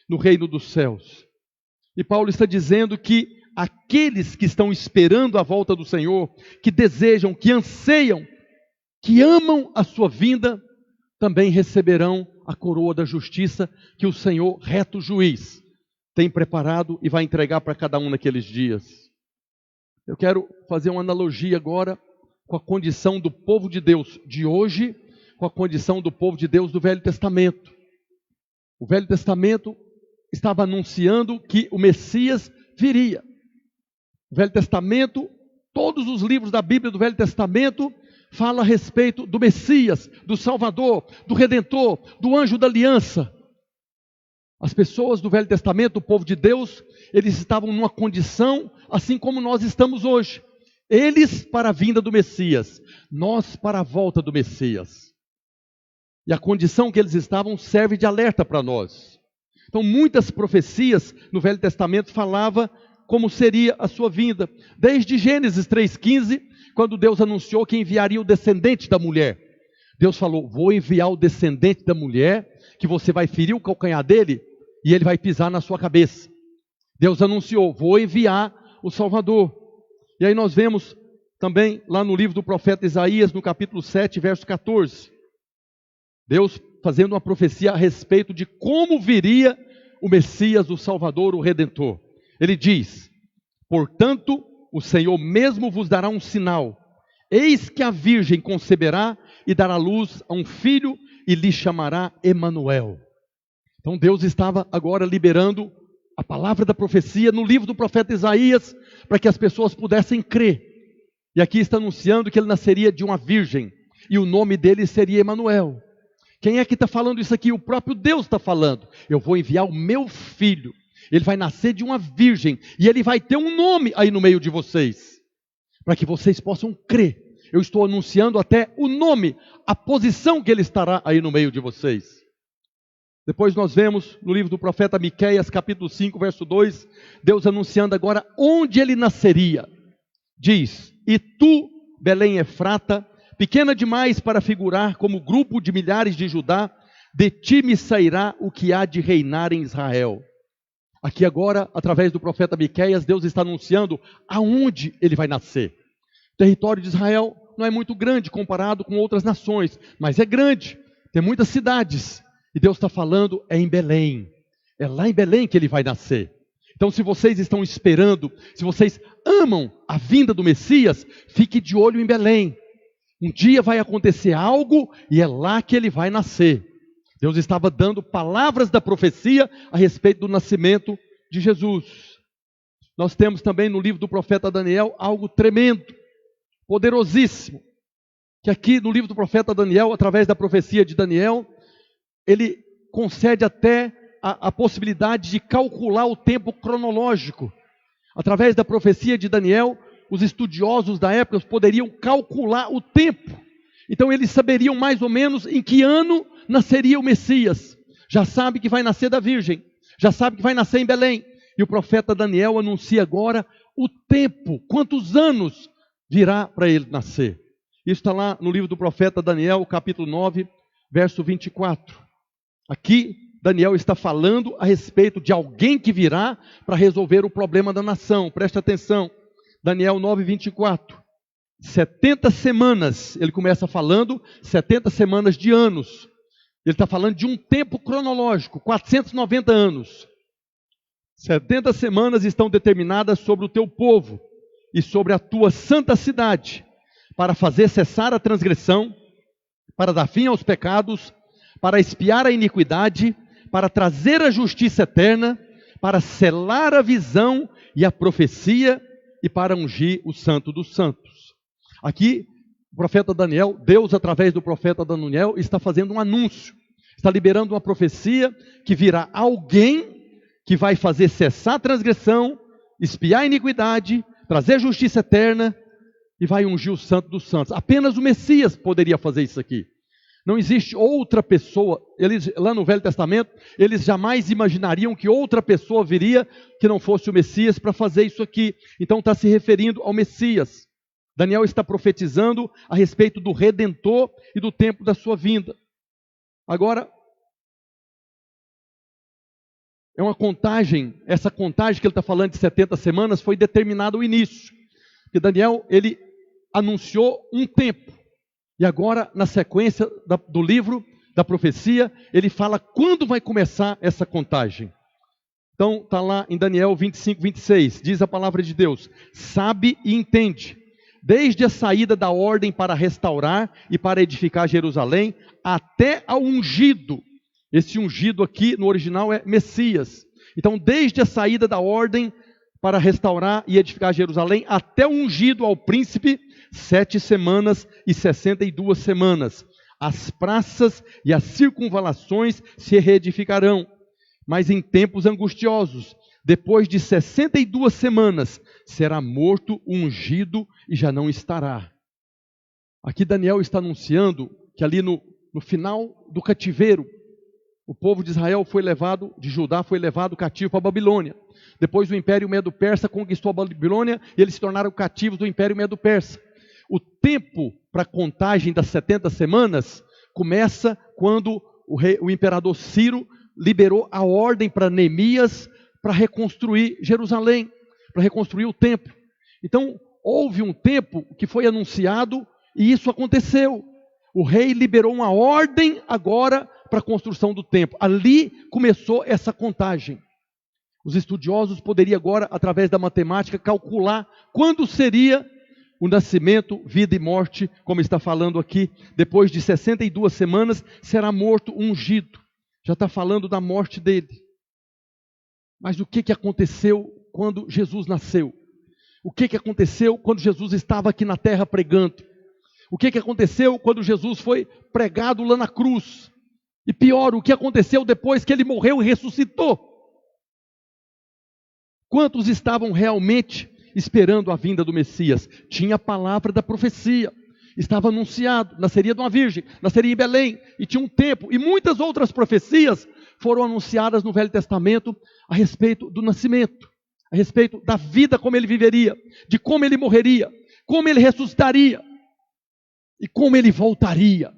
D: no reino dos céus. E Paulo está dizendo que aqueles que estão esperando a volta do Senhor, que desejam, que anseiam, que amam a sua vinda, também receberão a coroa da justiça que o Senhor, reto juiz, tem preparado e vai entregar para cada um naqueles dias. Eu quero fazer uma analogia agora com a condição do povo de Deus de hoje, com a condição do povo de Deus do Velho Testamento. O Velho Testamento estava anunciando que o Messias viria. O Velho Testamento, todos os livros da Bíblia do Velho Testamento falam a respeito do Messias, do Salvador, do Redentor, do anjo da aliança. As pessoas do Velho Testamento, o povo de Deus, eles estavam numa condição assim como nós estamos hoje. Eles para a vinda do Messias, nós para a volta do Messias. E a condição que eles estavam serve de alerta para nós. Então muitas profecias no Velho Testamento falavam como seria a sua vinda. Desde Gênesis 3,15, quando Deus anunciou que enviaria o descendente da mulher. Deus falou, vou enviar o descendente da mulher, que você vai ferir o calcanhar dele, e ele vai pisar na sua cabeça. Deus anunciou, vou enviar o Salvador. E aí nós vemos também lá no livro do profeta Isaías, no capítulo 7, verso 14. Deus fazendo uma profecia a respeito de como viria o Messias, o Salvador, o Redentor. Ele diz, portanto, o Senhor mesmo vos dará um sinal. Eis que a virgem conceberá e dará luz a um filho e lhe chamará Emanuel. Então Deus estava agora liberando a palavra da profecia no livro do profeta Isaías, para que as pessoas pudessem crer. E aqui está anunciando que ele nasceria de uma virgem, e o nome dele seria Emanuel. Quem é que está falando isso aqui? O próprio Deus está falando. Eu vou enviar o meu filho, ele vai nascer de uma virgem, e ele vai ter um nome aí no meio de vocês, para que vocês possam crer. Eu estou anunciando até o nome, a posição que ele estará aí no meio de vocês. Depois nós vemos no livro do profeta Miqueias, capítulo 5, verso 2, Deus anunciando agora onde ele nasceria. Diz, e tu, Belém Efrata, pequena demais para figurar como grupo de milhares de Judá, de ti me sairá o que há de reinar em Israel. Aqui agora, através do profeta Miqueias, Deus está anunciando aonde ele vai nascer. O território de Israel não é muito grande comparado com outras nações, mas é grande, tem muitas cidades. E Deus está falando, é em Belém. É lá em Belém que ele vai nascer. Então se vocês estão esperando, se vocês amam a vinda do Messias, fique de olho em Belém. Um dia vai acontecer algo e é lá que ele vai nascer. Deus estava dando palavras da profecia a respeito do nascimento de Jesus. Nós temos também no livro do profeta Daniel algo tremendo, poderosíssimo. Que aqui no livro do profeta Daniel, através da profecia de Daniel, ele concede até a possibilidade de calcular o tempo cronológico. Através da profecia de Daniel, os estudiosos da época poderiam calcular o tempo. Então eles saberiam mais ou menos em que ano nasceria o Messias. Já sabe que vai nascer da Virgem, já sabe que vai nascer em Belém. E o profeta Daniel anuncia agora o tempo, quantos anos virá para ele nascer. Isso está lá no livro do profeta Daniel, capítulo 9, verso 24. Aqui, Daniel está falando a respeito de alguém que virá para resolver o problema da nação. Preste atenção. Daniel 9, 24. 70 semanas, ele começa falando 70 semanas de anos. Ele está falando de um tempo cronológico, 490 anos. 70 semanas estão determinadas sobre o teu povo e sobre a tua santa cidade, para fazer cessar a transgressão, para dar fim aos pecados, para expiar a iniquidade, para trazer a justiça eterna, para selar a visão e a profecia e para ungir o santo dos santos. Aqui, o profeta Daniel, Deus através do profeta Daniel, está fazendo um anúncio, está liberando uma profecia que virá alguém que vai fazer cessar a transgressão, expiar a iniquidade, trazer justiça eterna e vai ungir o santo dos santos. Apenas o Messias poderia fazer isso aqui. Não existe outra pessoa. Eles, lá no Velho Testamento, eles jamais imaginariam que outra pessoa viria que não fosse o Messias para fazer isso aqui. Então está se referindo ao Messias. Daniel está profetizando a respeito do Redentor e do tempo da sua vinda. Agora, é uma contagem, essa contagem que ele está falando de 70 semanas foi determinada ao início. Porque Daniel, ele anunciou um tempo. E agora, na sequência do livro, da profecia, ele fala quando vai começar essa contagem. Então, está lá em Daniel 25, 26, diz a palavra de Deus: sabe e entende, desde a saída da ordem para restaurar e para edificar Jerusalém, até ao ungido. Esse ungido aqui, no original, é Messias. Então, desde a saída da ordem para restaurar e edificar Jerusalém, até o ungido ao príncipe, 7 semanas e 62 semanas. As praças e as circunvalações se reedificarão. Mas em tempos angustiosos, depois de 62 semanas, será morto o ungido e já não estará. Aqui Daniel está anunciando que ali no final do cativeiro, o povo de Israel foi levado, de Judá foi levado cativo para a Babilônia. Depois o Império Medo-Persa conquistou a Babilônia e eles se tornaram cativos do Império Medo-Persa. O tempo para a contagem das 70 semanas começa quando o imperador Ciro liberou a ordem para Neemias para reconstruir Jerusalém, para reconstruir o templo. Então, houve um tempo que foi anunciado e isso aconteceu. O rei liberou uma ordem agora para a construção do templo. Ali começou essa contagem. Os estudiosos poderiam agora, através da matemática, calcular quando seria o nascimento, vida e morte, como está falando aqui. Depois de 62 semanas, será morto o ungido. Já está falando da morte dele. Mas o que aconteceu quando Jesus nasceu? O que aconteceu quando Jesus estava aqui na terra pregando? O que aconteceu quando Jesus foi pregado lá na cruz? E pior, o que aconteceu depois que ele morreu e ressuscitou? Quantos estavam realmente esperando a vinda do Messias? Tinha a palavra da profecia. Estava anunciado, nasceria de uma virgem, nasceria em Belém, e tinha um tempo, e muitas outras profecias foram anunciadas no Velho Testamento a respeito do nascimento, a respeito da vida como ele viveria, de como ele morreria, como ele ressuscitaria, e como ele voltaria.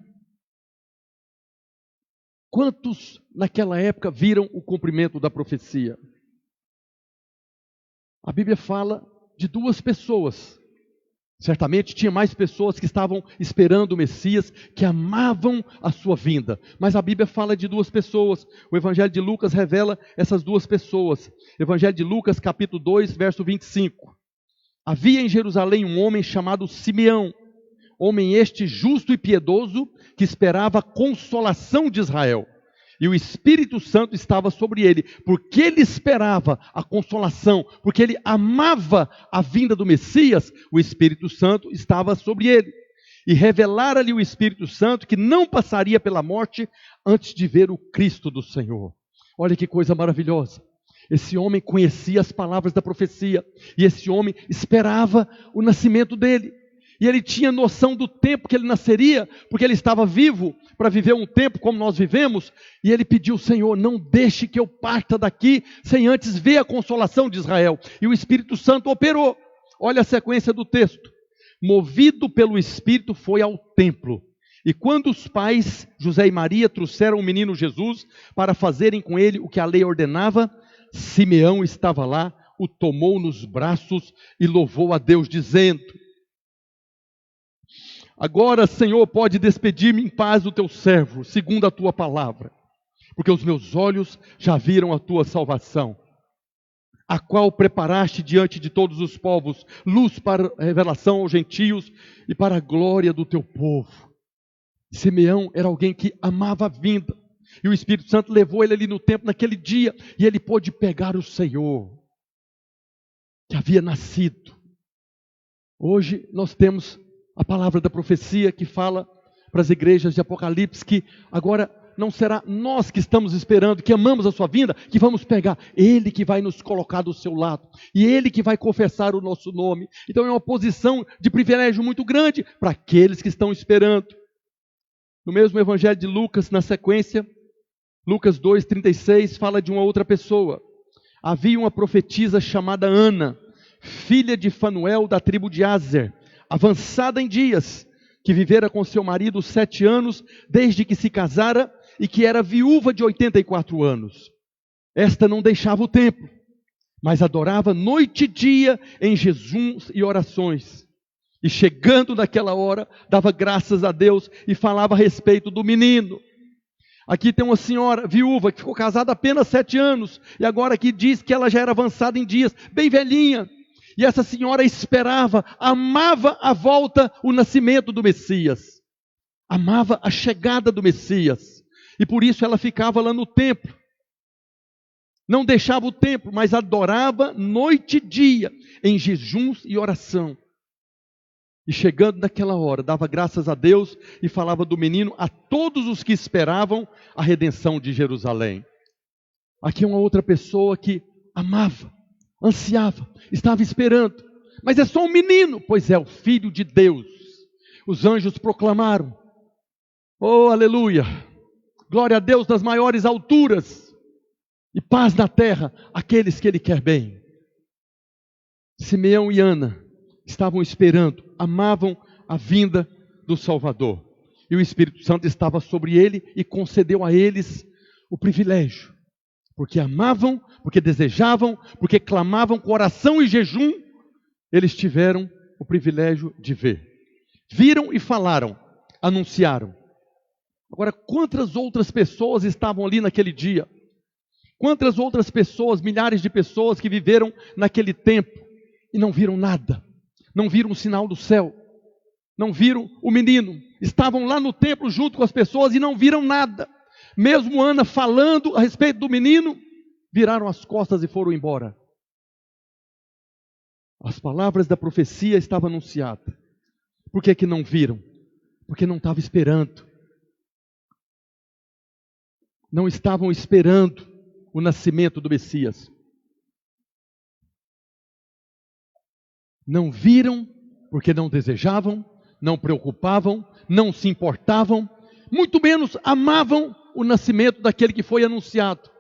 D: Quantos naquela época viram o cumprimento da profecia? A Bíblia fala de 2 pessoas. Certamente tinha mais pessoas que estavam esperando o Messias, que amavam a sua vinda. Mas a Bíblia fala de 2 pessoas. O Evangelho de Lucas revela essas 2 pessoas. Evangelho de Lucas, capítulo 2, verso 25. Havia em Jerusalém um homem chamado Simeão, homem este justo e piedoso, que esperava a consolação de Israel. E o Espírito Santo estava sobre ele, porque ele esperava a consolação, porque ele amava a vinda do Messias, o Espírito Santo estava sobre ele. E revelara-lhe o Espírito Santo que não passaria pela morte antes de ver o Cristo do Senhor. Olha que coisa maravilhosa. Esse homem conhecia as palavras da profecia, e esse homem esperava o nascimento dele. E ele tinha noção do tempo que ele nasceria, porque ele estava vivo para viver um tempo como nós vivemos. E ele pediu: Senhor, não deixe que eu parta daqui sem antes ver a consolação de Israel. E o Espírito Santo operou. Olha a sequência do texto. Movido pelo Espírito, foi ao templo. E quando os pais, José e Maria, trouxeram o menino Jesus para fazerem com ele o que a lei ordenava, Simeão estava lá, o tomou nos braços e louvou a Deus, dizendo: agora, Senhor, pode despedir-me em paz do teu servo, segundo a tua palavra, porque os meus olhos já viram a tua salvação, a qual preparaste diante de todos os povos, luz para revelação aos gentios e para a glória do teu povo. Simeão era alguém que amava a vinda, e o Espírito Santo levou ele ali no templo naquele dia, e ele pôde pegar o Senhor, que havia nascido. Hoje nós temos a palavra da profecia que fala para as igrejas de Apocalipse que agora não será nós que estamos esperando, que amamos a sua vinda, que vamos pegar. Ele que vai nos colocar do seu lado. E Ele que vai confessar o nosso nome. Então é uma posição de privilégio muito grande para aqueles que estão esperando. No mesmo Evangelho de Lucas, na sequência, Lucas 2,36, fala de uma outra pessoa. Havia uma profetisa chamada Ana, filha de Fanuel da tribo de Aser, avançada em dias, que vivera com seu marido 7 anos, desde que se casara, e que era viúva de 84 anos. Esta não deixava o templo, mas adorava noite e dia em jejuns e orações. E chegando naquela hora, dava graças a Deus e falava a respeito do menino. Aqui tem uma senhora viúva que ficou casada apenas 7 anos, e agora aqui diz que ela já era avançada em dias, bem velhinha. E essa senhora esperava, amava a volta, o nascimento do Messias. Amava a chegada do Messias. E por isso ela ficava lá no templo. Não deixava o templo, mas adorava noite e dia, em jejuns e oração. E chegando naquela hora, dava graças a Deus e falava do menino a todos os que esperavam a redenção de Jerusalém. Aqui é uma outra pessoa que amava, ansiava, estava esperando. Mas é só um menino, pois é o Filho de Deus. Os anjos proclamaram: oh, aleluia! Glória a Deus nas maiores alturas e paz na terra àqueles que Ele quer bem. Simeão e Ana estavam esperando, amavam a vinda do Salvador. E o Espírito Santo estava sobre ele e concedeu a eles o privilégio. Porque amavam, porque desejavam, porque clamavam com oração e jejum, eles tiveram o privilégio de ver. Viram e falaram, anunciaram. Agora, quantas outras pessoas estavam ali naquele dia? Quantas outras pessoas, milhares de pessoas que viveram naquele tempo e não viram nada? Não viram o sinal do céu, não viram o menino, estavam lá no templo junto com as pessoas e não viram nada. Mesmo Ana falando a respeito do menino, viraram as costas e foram embora. As palavras da profecia estavam anunciadas. Por que não viram? Porque não estavam esperando. Não estavam esperando o nascimento do Messias. Não viram porque não desejavam, não preocupavam, não se importavam, muito menos amavam o nascimento daquele que foi anunciado.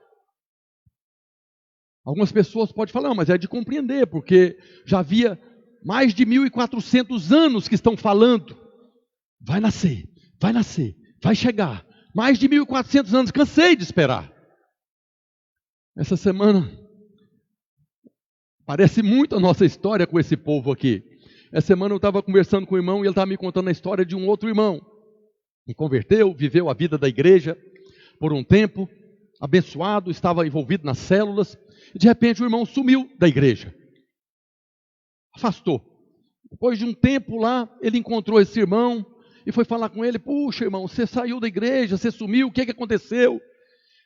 D: Algumas pessoas podem falar, mas é de compreender, porque já havia mais de 1.400 anos que estão falando, vai nascer, vai chegar, mais de 1.400 anos, cansei de esperar. Essa semana parece muito a nossa história com esse povo aqui. Essa semana eu estava conversando com o irmão e ele estava me contando a história de um outro irmão. Que converteu, viveu a vida da igreja por um tempo, abençoado, estava envolvido nas células. E de repente o irmão sumiu da igreja. Afastou. Depois de um tempo lá, ele encontrou esse irmão e foi falar com ele. Puxa, irmão, você saiu da igreja, você sumiu, o que aconteceu?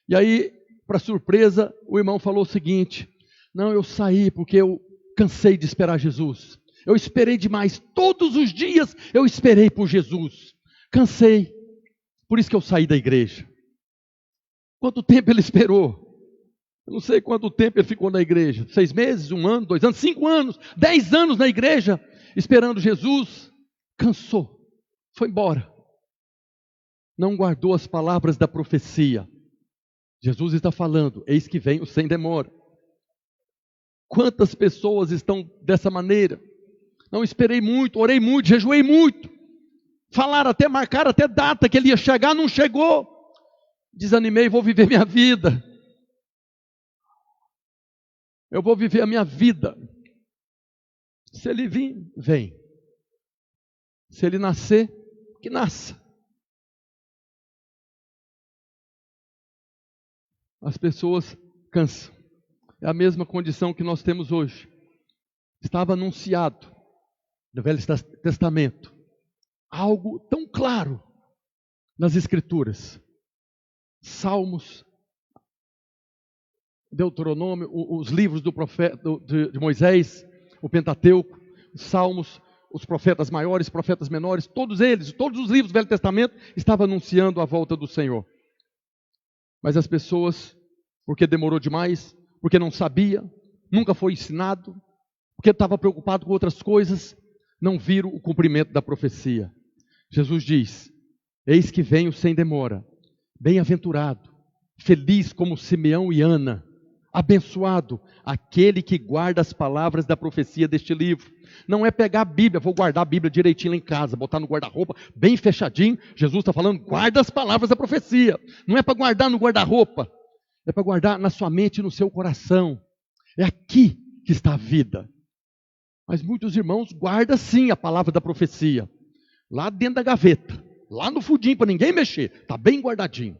D: E aí, para surpresa, o irmão falou o seguinte: não, eu saí porque eu cansei de esperar Jesus. Eu esperei demais. Todos os dias eu esperei por Jesus. Cansei. Por isso que eu saí da igreja. Quanto tempo ele esperou? Eu não sei quanto tempo ele ficou na igreja. 6 meses, 1 ano, 2 anos, 5 anos, 10 anos na igreja, esperando Jesus. Cansou. Foi embora. Não guardou as palavras da profecia. Jesus está falando, eis que venho sem demora. Quantas pessoas estão dessa maneira? Não esperei muito, orei muito, jejuei muito. Falaram até, marcaram até data que ele ia chegar, não chegou. Desanimei, vou viver minha vida. Eu vou viver a minha vida. Se ele vir, vem. Se ele nascer, que nasça. As pessoas cansam. É a mesma condição que nós temos hoje. Estava anunciado no Velho Testamento algo tão claro nas Escrituras. Salmos, Deuteronômio, os livros do profeta, de Moisés, o Pentateuco, os Salmos, os profetas maiores, profetas menores, todos eles, todos os livros do Velho Testamento estavam anunciando a volta do Senhor. Mas as pessoas, porque demorou demais, porque não sabia, nunca foi ensinado, porque estava preocupado com outras coisas, não viram o cumprimento da profecia. Jesus diz: eis que venho sem demora, bem-aventurado, feliz como Simeão e Ana, abençoado aquele que guarda as palavras da profecia deste livro. Não é pegar a Bíblia, vou guardar a Bíblia direitinho lá em casa, botar no guarda-roupa, bem fechadinho. Jesus está falando, guarda as palavras da profecia. Não é para guardar no guarda-roupa, é para guardar na sua mente e no seu coração. É aqui que está a vida. Mas muitos irmãos guardam sim a palavra da profecia, lá dentro da gaveta, lá no fundinho para ninguém mexer, está bem guardadinho.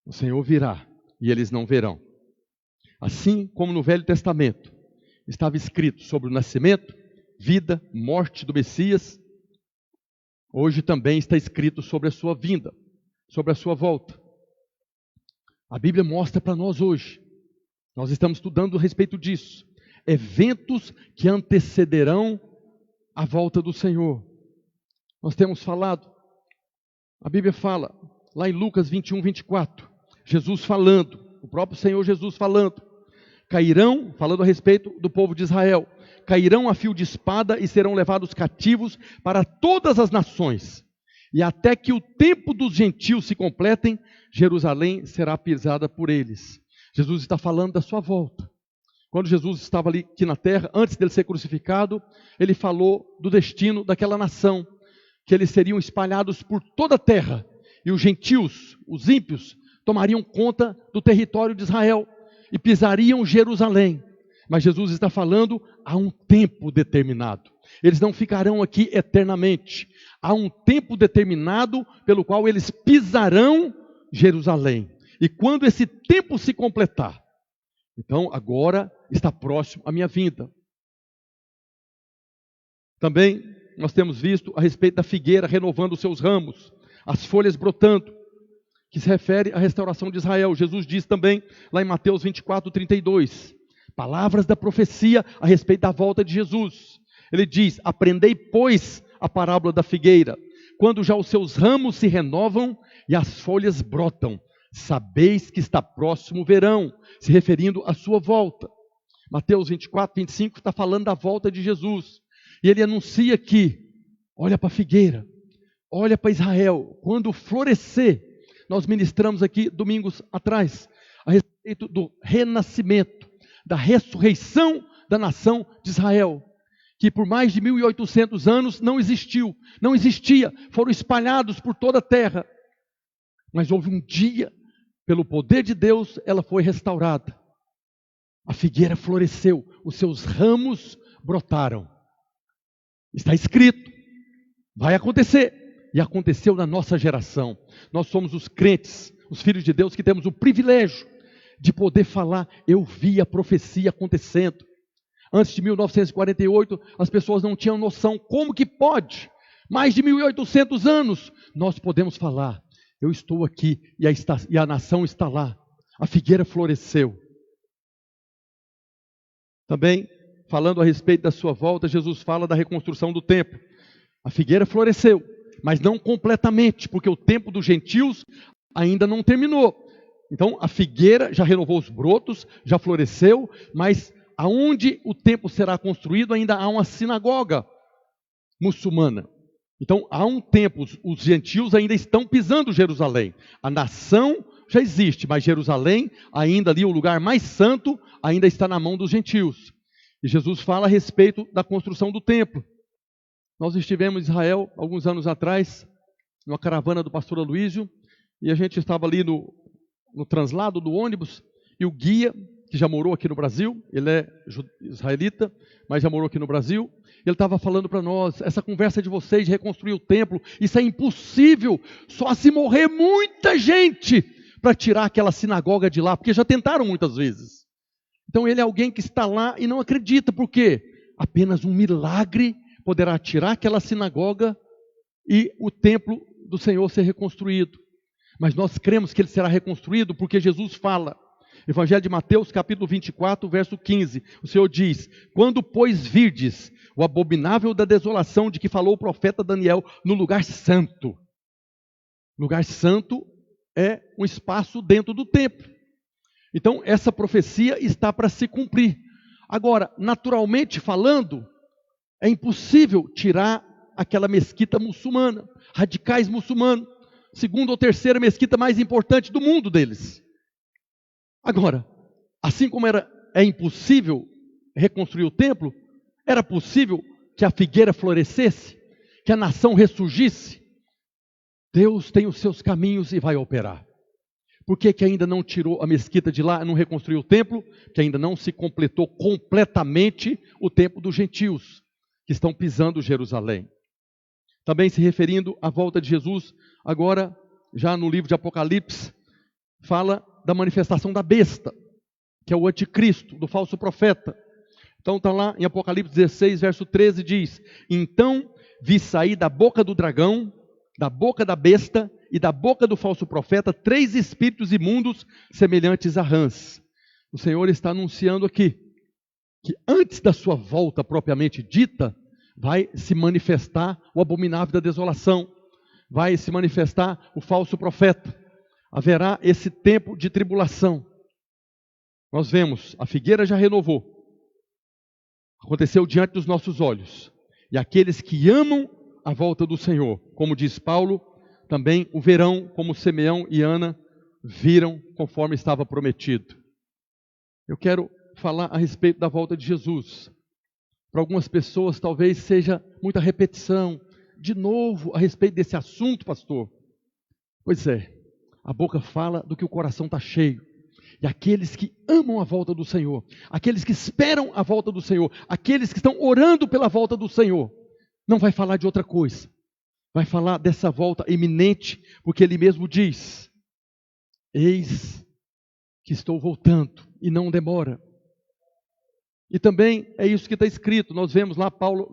D: O Senhor virá e eles não verão. Assim como no Velho Testamento estava escrito sobre o nascimento, vida, morte do Messias, hoje também está escrito sobre a sua vinda, sobre a sua volta. A Bíblia mostra para nós hoje, nós estamos estudando a respeito disso, eventos que antecederão a volta do Senhor. Nós temos falado, a Bíblia fala, lá em Lucas 21, 24, Jesus falando, o próprio Senhor Jesus falando, cairão, falando a respeito do povo de Israel, cairão a fio de espada e serão levados cativos para todas as nações. E até que o tempo dos gentios se completem, Jerusalém será pisada por eles. Jesus está falando da sua volta. Quando Jesus estava ali aqui na terra, antes dele ser crucificado, ele falou do destino daquela nação, que eles seriam espalhados por toda a terra, e os gentios, os ímpios, tomariam conta do território de Israel e pisariam Jerusalém. Mas Jesus está falando há um tempo determinado. Eles não ficarão aqui eternamente. Há um tempo determinado pelo qual eles pisarão Jerusalém. E quando esse tempo se completar, então agora está próximo a minha vinda. Também nós temos visto a respeito da figueira renovando os seus ramos, as folhas brotando, que se refere à restauração de Israel. Jesus diz também, lá em Mateus 24, 32, palavras da profecia a respeito da volta de Jesus. Ele diz, aprendei, pois, a parábola da figueira, quando já os seus ramos se renovam e as folhas brotam, sabeis que está próximo o verão, se referindo à sua volta. Mateus 24, 25 está falando da volta de Jesus, e ele anuncia que, olha para a figueira, olha para Israel, quando florescer. Nós ministramos aqui domingos atrás a respeito do renascimento, da ressurreição da nação de Israel, que por mais de 1800 anos não existia, foram espalhados por toda a terra. Mas houve um dia, pelo poder de Deus, ela foi restaurada. A figueira floresceu, os seus ramos brotaram. Está escrito, vai acontecer. E aconteceu na nossa geração. Nós somos os crentes, os filhos de Deus, que temos o privilégio de poder falar, eu vi a profecia acontecendo. Antes de 1948, as pessoas não tinham noção, como que pode? Mais de 1800 anos, nós podemos falar, eu estou aqui e a nação está lá. A figueira floresceu. Também, falando a respeito da sua volta, Jesus fala da reconstrução do templo. A figueira floresceu, mas não completamente, porque o tempo dos gentios ainda não terminou. Então a figueira já renovou os brotos, já floresceu, mas aonde o templo será construído ainda há uma sinagoga muçulmana. Então há um tempo, os gentios ainda estão pisando Jerusalém. A nação já existe, mas Jerusalém, ainda ali o lugar mais santo, ainda está na mão dos gentios. E Jesus fala a respeito da construção do templo. Nós estivemos em Israel alguns anos atrás, numa caravana do pastor Aloísio, e a gente estava ali no translado do ônibus, e o guia, que já morou aqui no Brasil, ele é israelita, mas já morou aqui no Brasil, ele estava falando para nós, essa conversa de vocês de reconstruir o templo, isso é impossível, só se morrer muita gente para tirar aquela sinagoga de lá, porque já tentaram muitas vezes. Então ele é alguém que está lá e não acredita, por quê? Apenas um milagre poderá tirar aquela sinagoga e o templo do Senhor ser reconstruído. Mas nós cremos que ele será reconstruído porque Jesus fala, Evangelho de Mateus, capítulo 24, verso 15, o Senhor diz, quando, pois, virdes o abominável da desolação de que falou o profeta Daniel no lugar santo. Lugar santo é um espaço dentro do templo. Então, essa profecia está para se cumprir. Agora, naturalmente falando, é impossível tirar aquela mesquita muçulmana, radicais muçulmanos, segunda ou terceira mesquita mais importante do mundo deles. Agora, assim como é impossível reconstruir o templo, era possível que a figueira florescesse, que a nação ressurgisse. Deus tem os seus caminhos e vai operar. Por que ainda não tirou a mesquita de lá, não reconstruiu o templo? Que ainda não se completou completamente o tempo dos gentios, que estão pisando Jerusalém. Também se referindo à volta de Jesus, agora já no livro de Apocalipse, fala da manifestação da besta, que é o anticristo, do falso profeta. Então está lá em Apocalipse 16, verso 13, diz: então vi sair da boca do dragão, da boca da besta e da boca do falso profeta 3 espíritos imundos semelhantes a rãs. O Senhor está anunciando aqui que antes da sua volta propriamente dita, vai se manifestar o abominável da desolação, vai se manifestar o falso profeta. Haverá esse tempo de tribulação. Nós vemos, a figueira já renovou. Aconteceu diante dos nossos olhos. E aqueles que amam a volta do Senhor, como diz Paulo, também o verão, como Simeão e Ana viram conforme estava prometido. Eu quero falar a respeito da volta de Jesus. Para algumas pessoas talvez seja muita repetição. De novo, a respeito desse assunto, pastor. Pois é, a boca fala do que o coração está cheio. E aqueles que amam a volta do Senhor, aqueles que esperam a volta do Senhor, aqueles que estão orando pela volta do Senhor, não vai falar de outra coisa. Vai falar dessa volta iminente, porque Ele mesmo diz: eis que estou voltando, e não demora. E também é isso que está escrito. Nós vemos lá Paulo,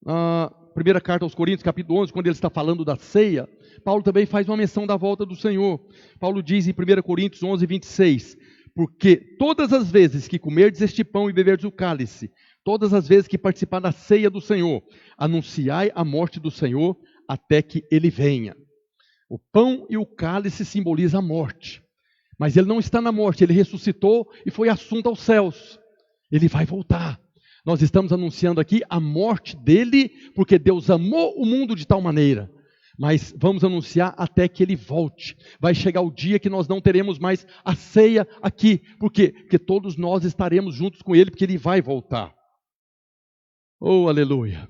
D: na primeira carta aos Coríntios, capítulo 11, quando ele está falando da ceia, Paulo também faz uma menção da volta do Senhor. Paulo diz em 1 Coríntios 11, 26, porque todas as vezes que comerdes este pão e beberdes o cálice, todas as vezes que participar da ceia do Senhor, anunciai a morte do Senhor até que Ele venha. O pão e o cálice simbolizam a morte, mas Ele não está na morte, Ele ressuscitou e foi assunto aos céus. Ele vai voltar. Nós estamos anunciando aqui a morte dele, porque Deus amou o mundo de tal maneira. Mas vamos anunciar até que ele volte. Vai chegar o dia que nós não teremos mais a ceia aqui. Por quê? Porque todos nós estaremos juntos com ele, porque ele vai voltar. Oh, aleluia.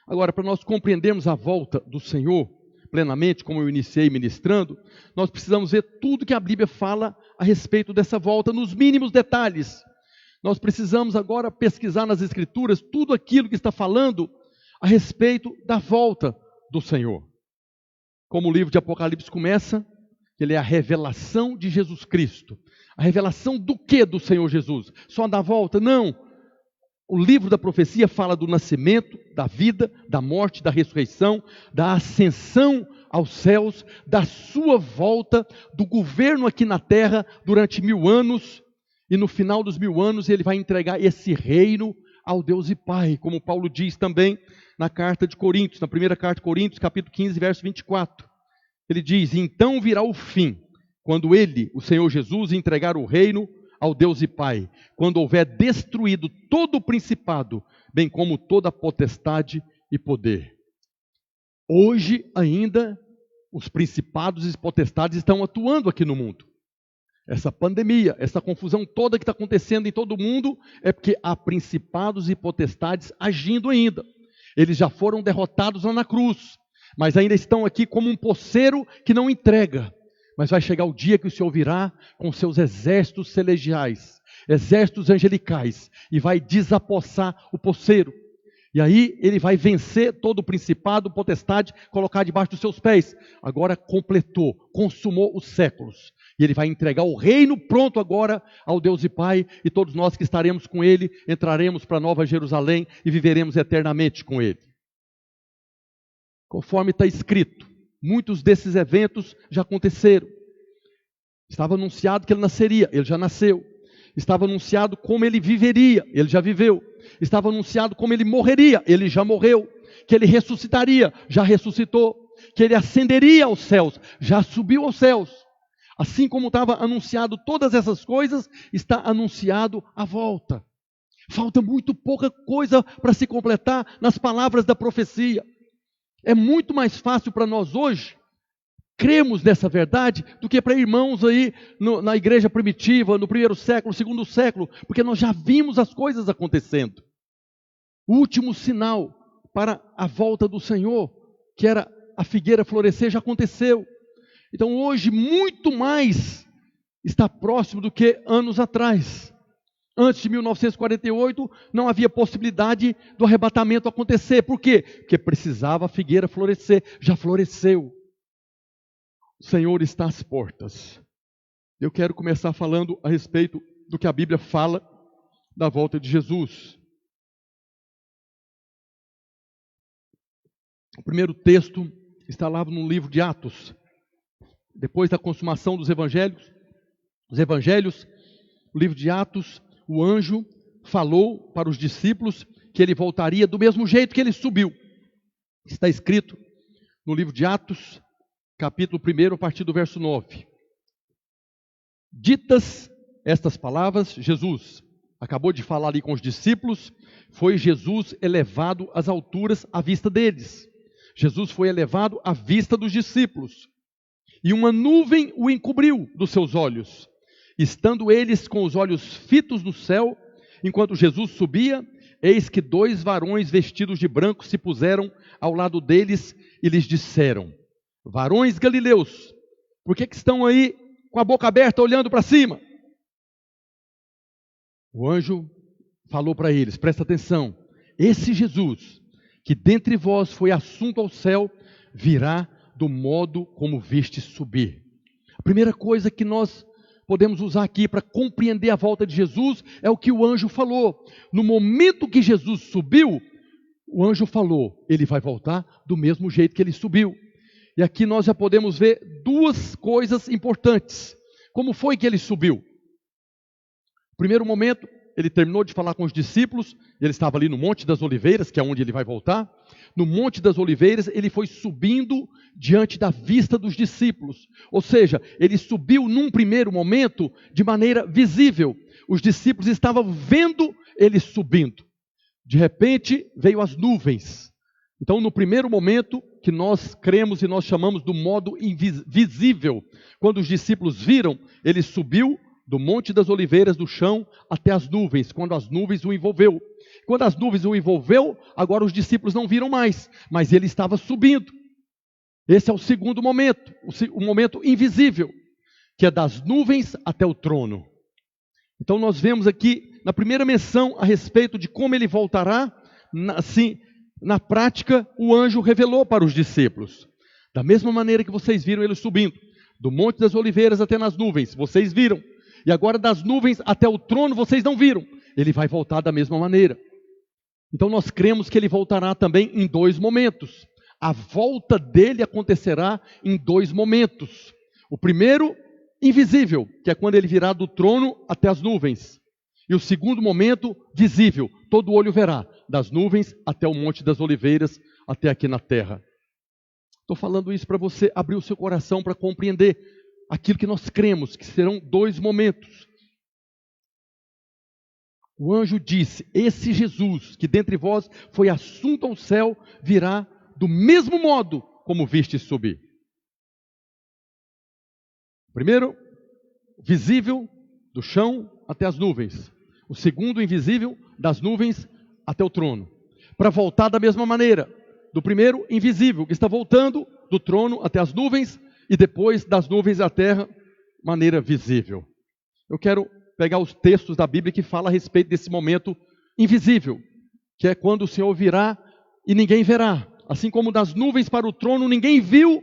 D: Agora, para nós compreendermos a volta do Senhor plenamente, como eu iniciei ministrando, nós precisamos ver tudo que a Bíblia fala a respeito dessa volta, nos mínimos detalhes. Nós precisamos agora pesquisar nas Escrituras tudo aquilo que está falando a respeito da volta do Senhor. Como o livro de Apocalipse começa, ele é a revelação de Jesus Cristo. A revelação do que do Senhor Jesus? Só da volta? Não. O livro da profecia fala do nascimento, da vida, da morte, da ressurreição, da ascensão aos céus, da sua volta, do governo aqui na terra durante 1000 anos. E no final dos 1000 anos ele vai entregar esse reino ao Deus e Pai, como Paulo diz também na carta de Coríntios, na primeira carta de Coríntios, capítulo 15, verso 24. Ele diz: então virá o fim, quando ele, o Senhor Jesus, entregar o reino ao Deus e Pai, quando houver destruído todo o principado, bem como toda a potestade e poder. Hoje ainda os principados e potestades estão atuando aqui no mundo. Essa pandemia, essa confusão toda que está acontecendo em todo o mundo, é porque há principados e potestades agindo ainda. Eles já foram derrotados lá na cruz, mas ainda estão aqui como um poceiro que não entrega. Mas vai chegar o dia que o Senhor virá com seus exércitos celestiais, exércitos angelicais, e vai desapossar o poceiro. E aí ele vai vencer todo o principado, potestade, colocar debaixo dos seus pés. Agora completou, consumou os séculos. E ele vai entregar o reino pronto agora ao Deus e Pai, e todos nós que estaremos com ele, entraremos para a Nova Jerusalém e viveremos eternamente com ele. Conforme está escrito, muitos desses eventos já aconteceram. Estava anunciado que ele nasceria, ele já nasceu. Estava anunciado como ele viveria, ele já viveu. Estava anunciado como ele morreria, ele já morreu. Que ele ressuscitaria, já ressuscitou. Que ele ascenderia aos céus, já subiu aos céus. Assim como estava anunciado todas essas coisas, está anunciado a volta. Falta muito pouca coisa para se completar nas palavras da profecia. É muito mais fácil para nós hoje cremos nessa verdade do que para irmãos aí na igreja primitiva, no 1º século, 2º século, porque nós já vimos as coisas acontecendo. O último sinal para a volta do Senhor, que era a figueira florescer, já aconteceu. Então hoje muito mais está próximo do que anos atrás. Antes de 1948 não havia possibilidade do arrebatamento acontecer. Por quê? Porque precisava a figueira florescer, já floresceu. O Senhor está às portas. Eu quero começar falando a respeito do que a Bíblia fala da volta de Jesus. O primeiro texto está lá no livro de Atos. Depois da consumação dos evangelhos, o livro de Atos, o anjo falou para os discípulos que ele voltaria do mesmo jeito que ele subiu. Está escrito no livro de Atos, capítulo 1, a partir do verso 9. Ditas estas palavras, Jesus acabou de falar ali com os discípulos, foi Jesus elevado às alturas à vista deles. Jesus foi elevado à vista dos discípulos. E uma nuvem o encobriu dos seus olhos. Estando eles com os olhos fitos no céu, enquanto Jesus subia, eis que 2 varões vestidos de branco se puseram ao lado deles e lhes disseram: varões galileus, por que estão aí com a boca aberta olhando para cima? O anjo falou para eles, presta atenção, esse Jesus, que dentre vós foi assunto ao céu, virá do modo como viste subir. A primeira coisa que nós podemos usar aqui para compreender a volta de Jesus é o que o anjo falou. No momento que Jesus subiu, o anjo falou, ele vai voltar do mesmo jeito que ele subiu. E aqui nós já podemos ver 2 coisas importantes. Como foi que ele subiu? Primeiro momento, ele terminou de falar com os discípulos, ele estava ali no Monte das Oliveiras, que é onde ele vai voltar. No Monte das Oliveiras, ele foi subindo diante da vista dos discípulos. Ou seja, ele subiu num primeiro momento de maneira visível. Os discípulos estavam vendo ele subindo. De repente, veio as nuvens. Então, no primeiro momento, que nós cremos e nós chamamos do modo invisível, quando os discípulos viram, ele subiu do Monte das Oliveiras, do chão, até as nuvens, quando as nuvens o envolveu. Quando as nuvens o envolveu, agora os discípulos não viram mais, mas ele estava subindo. Esse é o segundo momento, o momento invisível, que é das nuvens até o trono. Então nós vemos aqui, na primeira menção a respeito de como ele voltará, assim, na prática, o anjo revelou para os discípulos. Da mesma maneira que vocês viram ele subindo, do Monte das Oliveiras até nas nuvens, vocês viram. E agora das nuvens até o trono vocês não viram. Ele vai voltar da mesma maneira. Então nós cremos que ele voltará também em 2 momentos. A volta dele acontecerá em 2 momentos. O primeiro, invisível, que é quando ele virá do trono até as nuvens. E o segundo momento, visível, todo olho verá, das nuvens até o Monte das Oliveiras, até aqui na terra. Estou falando isso para você abrir o seu coração para compreender aquilo que nós cremos, que serão 2 momentos. O anjo disse, esse Jesus, que dentre vós foi assunto ao céu, virá do mesmo modo como viste subir. Primeiro, visível, do chão até as nuvens. O segundo, invisível, das nuvens até o trono. Para voltar da mesma maneira. Do primeiro, invisível, que está voltando do trono até as nuvens, e depois das nuvens à terra, maneira visível. Eu quero pegar os textos da Bíblia que falam a respeito desse momento invisível, que é quando o Senhor virá e ninguém verá. Assim como das nuvens para o trono ninguém viu,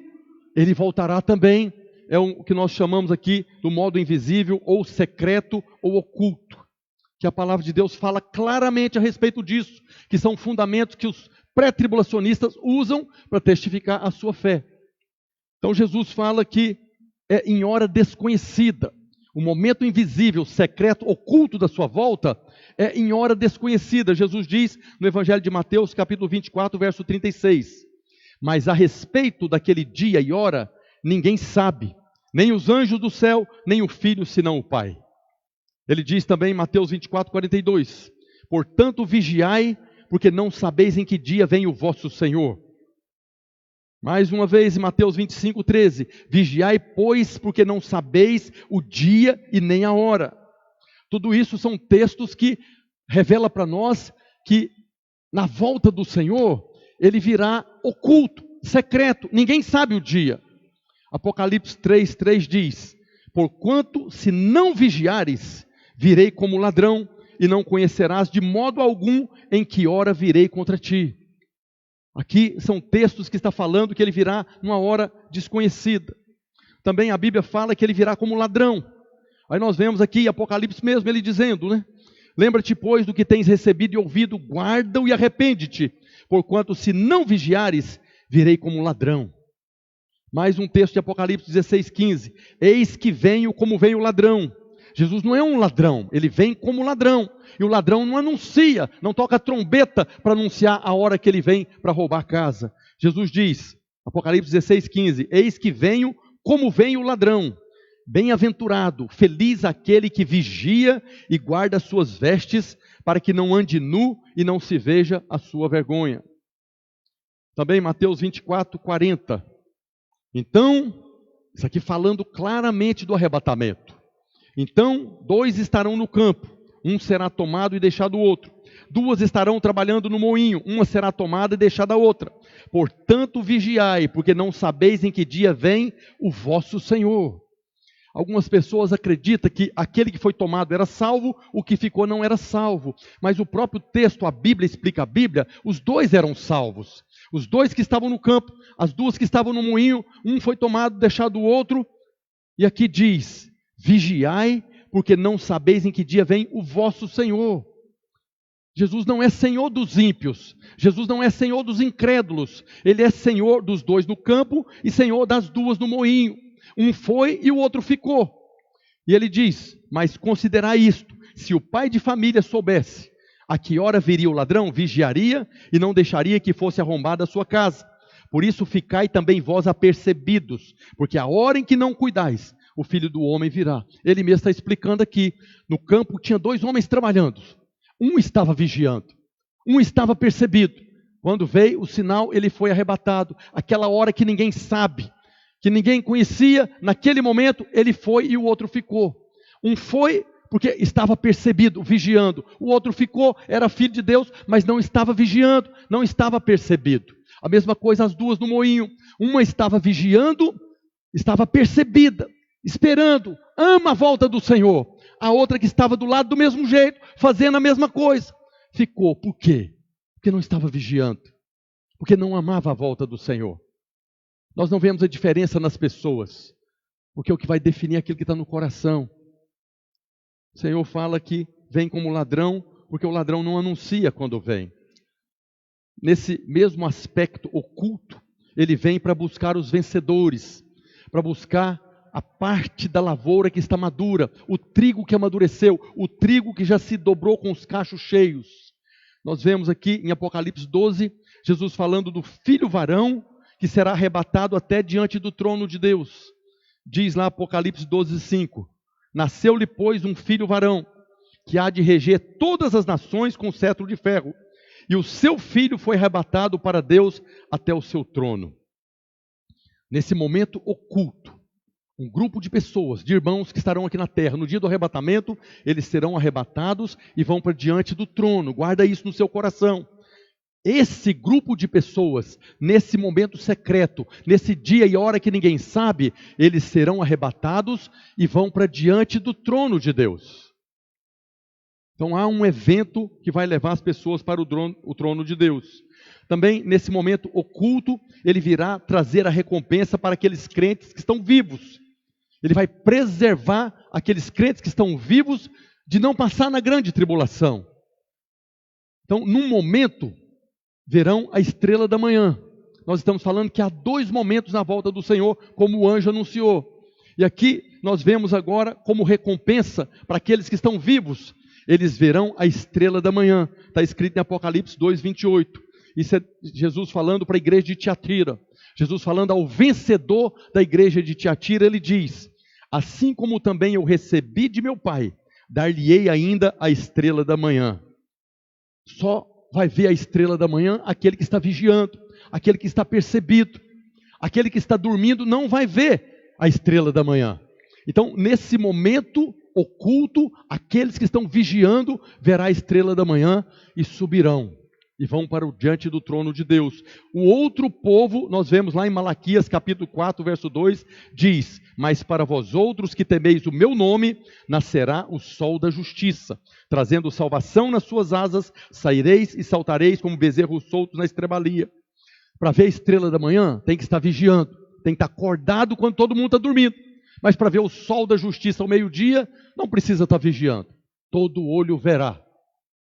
D: ele voltará também. É o que nós chamamos aqui do modo invisível, ou secreto, ou oculto. Que a palavra de Deus fala claramente a respeito disso, que são fundamentos que os pré-tribulacionistas usam para testificar a sua fé. Então Jesus fala que é em hora desconhecida. O momento invisível, secreto, oculto da sua volta é em hora desconhecida. Jesus diz no Evangelho de Mateus, capítulo 24, verso 36. Mas a respeito daquele dia e hora, ninguém sabe, nem os anjos do céu, nem o Filho, senão o Pai. Ele diz também em Mateus 24, 42. Portanto, vigiai, porque não sabeis em que dia vem o vosso Senhor. Mais uma vez, em Mateus 25, 13. Vigiai, pois, porque não sabeis o dia e nem a hora. Tudo isso são textos que revelam para nós que na volta do Senhor, ele virá oculto, secreto, ninguém sabe o dia. Apocalipse 3, 3 diz, porquanto se não vigiares, virei como ladrão, e não conhecerás de modo algum em que hora virei contra ti. Aqui são textos que está falando que ele virá numa hora desconhecida. Também a Bíblia fala que ele virá como ladrão. Aí nós vemos aqui Apocalipse mesmo, ele dizendo, né? Lembra-te, pois, do que tens recebido e ouvido, guarda-o e arrepende-te, porquanto se não vigiares, virei como um ladrão. Mais um texto de Apocalipse 16:15. Eis que venho como vem o ladrão. Jesus não é um ladrão, ele vem como ladrão. E o ladrão não anuncia, não toca a trombeta para anunciar a hora que ele vem para roubar a casa. Jesus diz, Apocalipse 16:15, eis que venho como vem o ladrão. Bem-aventurado, feliz aquele que vigia e guarda as suas vestes, para que não ande nu e não se veja a sua vergonha. Também Mateus 24:40. Então, isso aqui falando claramente do arrebatamento. Então, 2 estarão no campo, um será tomado e deixado o outro. 2 estarão trabalhando no moinho, uma será tomada e deixada a outra. Portanto, vigiai, porque não sabeis em que dia vem o vosso Senhor. Algumas pessoas acreditam que aquele que foi tomado era salvo, o que ficou não era salvo. Mas o próprio texto, a Bíblia explica a Bíblia, os 2 eram salvos. Os 2 que estavam no campo, as 2 que estavam no moinho, um foi tomado, deixado o outro. E aqui diz, vigiai, porque não sabeis em que dia vem o vosso Senhor. Jesus não é Senhor dos ímpios, Jesus não é Senhor dos incrédulos, Ele é Senhor dos 2 no campo e Senhor das 2 no moinho. Um foi e o outro ficou. E ele diz, mas considerai isto, se o pai de família soubesse a que hora viria o ladrão, vigiaria e não deixaria que fosse arrombada a sua casa. Por isso ficai também vós apercebidos, porque a hora em que não cuidais, o Filho do Homem virá. Ele mesmo está explicando aqui, no campo tinha 2 homens trabalhando. Um estava vigiando, um estava percebido. Quando veio o sinal, ele foi arrebatado. Aquela hora que ninguém sabe, que ninguém conhecia, naquele momento ele foi e o outro ficou. Um foi porque estava percebido, vigiando. O outro ficou, era filho de Deus, mas não estava vigiando, não estava percebido. A mesma coisa as 2 no moinho. Uma estava vigiando, estava percebida, esperando, ama a volta do Senhor. A outra que estava do lado do mesmo jeito, fazendo a mesma coisa. Ficou, por quê? Porque não estava vigiando, porque não amava a volta do Senhor. Nós não vemos a diferença nas pessoas, porque é o que vai definir aquilo que está no coração. O Senhor fala que vem como ladrão, porque o ladrão não anuncia quando vem. Nesse mesmo aspecto oculto, ele vem para buscar os vencedores, para buscar a parte da lavoura que está madura, o trigo que amadureceu, o trigo que já se dobrou com os cachos cheios. Nós vemos aqui em Apocalipse 12, Jesus falando do filho varão, que será arrebatado até diante do trono de Deus. Diz lá Apocalipse 12:5, nasceu-lhe, pois, um filho varão, que há de reger todas as nações com cetro de ferro, e o seu filho foi arrebatado para Deus até o seu trono. Nesse momento oculto, um grupo de pessoas, de irmãos que estarão aqui na terra, no dia do arrebatamento, eles serão arrebatados e vão para diante do trono. Guarda isso no seu coração. Esse grupo de pessoas, nesse momento secreto, nesse dia e hora que ninguém sabe, eles serão arrebatados e vão para diante do trono de Deus. Então há um evento que vai levar as pessoas para o trono de Deus. Também nesse momento oculto, ele virá trazer a recompensa para aqueles crentes que estão vivos. Ele vai preservar aqueles crentes que estão vivos de não passar na grande tribulação. Então, num momento, verão a estrela da manhã. Nós estamos falando que há 2 momentos na volta do Senhor, como o anjo anunciou. E aqui nós vemos agora como recompensa para aqueles que estão vivos, eles verão a estrela da manhã. Está escrito em Apocalipse 2:28. Isso é Jesus falando para a igreja de Tiatira. Jesus falando ao vencedor da igreja de Tiatira, ele diz, assim como também eu recebi de meu Pai, dar-lhe-ei ainda a estrela da manhã. Só vai ver a estrela da manhã aquele que está vigiando, aquele que está percebido. Aquele que está dormindo não vai ver a estrela da manhã. Então, nesse momento oculto, aqueles que estão vigiando verá a estrela da manhã e subirão. E vão para o diante do trono de Deus. O outro povo, nós vemos lá em Malaquias capítulo 4, verso 2, diz, mas para vós outros que temeis o meu nome, nascerá o sol da justiça, trazendo salvação nas suas asas, saireis e saltareis como bezerros soltos na estrebalia. Para ver a estrela da manhã, tem que estar vigiando, tem que estar acordado quando todo mundo está dormindo, Mas para ver o sol da justiça ao meio-dia, não precisa estar vigiando. Todo olho verá.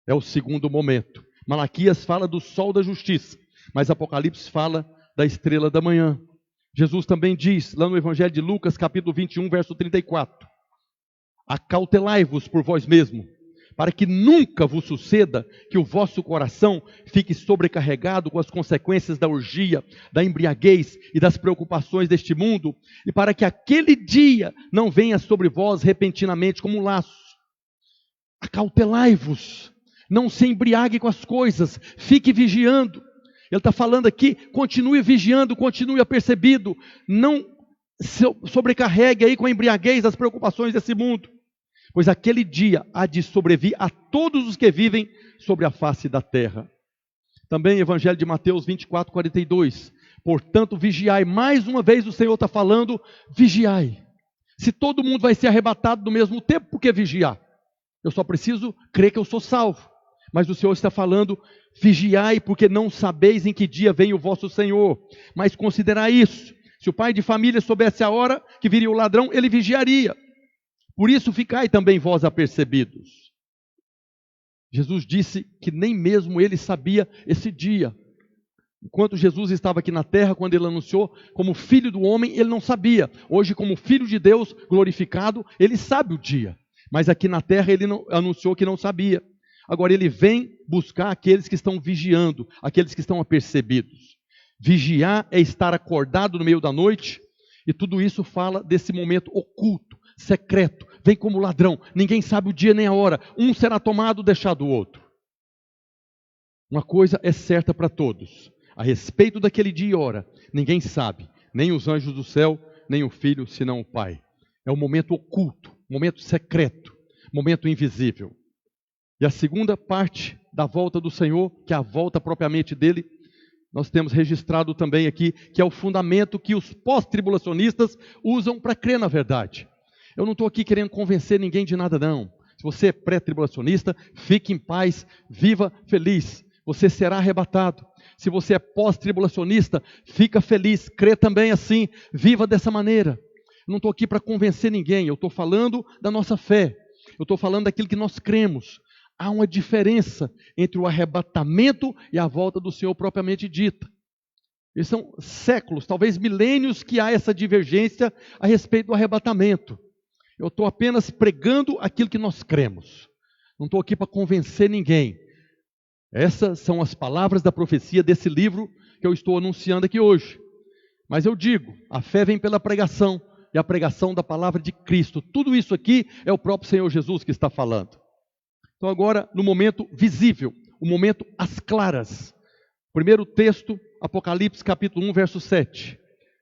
D: É o segundo momento. Malaquias fala do sol da justiça, mas Apocalipse fala da estrela da manhã. Jesus também diz, lá no Evangelho de Lucas, capítulo 21, verso 34, acautelai-vos por vós mesmo, para que nunca vos suceda que o vosso coração fique sobrecarregado com as consequências da orgia, da embriaguez e das preocupações deste mundo, e para que aquele dia não venha sobre vós repentinamente como um laço. Acautelai-vos, não se embriague com as coisas, fique vigiando. Ele está falando aqui, continue vigiando, continue apercebido, não sobrecarregue aí com a embriaguez das preocupações desse mundo, pois aquele dia há de sobrevir a todos os que vivem sobre a face da terra. Também Evangelho de Mateus 24, 42, portanto vigiai, mais uma vez o Senhor está falando, vigiai. Se todo mundo vai ser arrebatado no mesmo tempo, por que vigiar? Eu só preciso crer que eu sou salvo. Mas o Senhor está falando, vigiai, porque não sabeis em que dia vem o vosso Senhor. Mas considerai isso, se o pai de família soubesse a hora que viria o ladrão, ele vigiaria. Por isso ficai também vós apercebidos. Jesus disse que nem mesmo ele sabia esse dia. Enquanto Jesus estava aqui na terra, quando ele anunciou como filho do homem, ele não sabia. Hoje, como filho de Deus glorificado, ele sabe o dia. Mas aqui na terra ele não, anunciou que não sabia. Agora ele vem buscar aqueles que estão vigiando, aqueles que estão apercebidos. Vigiar é estar acordado no meio da noite, e tudo isso fala desse momento oculto, secreto, vem como ladrão, ninguém sabe o dia nem a hora, um será tomado, deixado o outro. Uma coisa é certa para todos, a respeito daquele dia e hora, ninguém sabe, nem os anjos do céu, nem o Filho, senão o Pai. É um momento oculto, momento secreto, momento invisível. E a segunda parte da volta do Senhor, que é a volta propriamente dele, nós temos registrado também aqui, que é o fundamento que os pós-tribulacionistas usam para crer na verdade. Eu não estou aqui querendo convencer ninguém de nada não. Se você é pré-tribulacionista, fique em paz, viva feliz, você será arrebatado. Se você é pós-tribulacionista, fica feliz, crê também assim, viva dessa maneira. Eu não estou aqui para convencer ninguém, eu estou falando da nossa fé, eu estou falando daquilo que nós cremos. Há uma diferença entre o arrebatamento e a volta do Senhor propriamente dita. Eles são séculos, talvez milênios, que há essa divergência a respeito do arrebatamento. Eu estou apenas pregando aquilo que nós cremos. Não estou aqui para convencer ninguém. Essas são as palavras da profecia desse livro que eu estou anunciando aqui hoje. Mas eu digo, a fé vem pela pregação, e a pregação da palavra de Cristo. Tudo isso aqui é o próprio Senhor Jesus que está falando. Então agora, no momento visível, o momento às claras. Primeiro texto, Apocalipse capítulo 1, verso 7.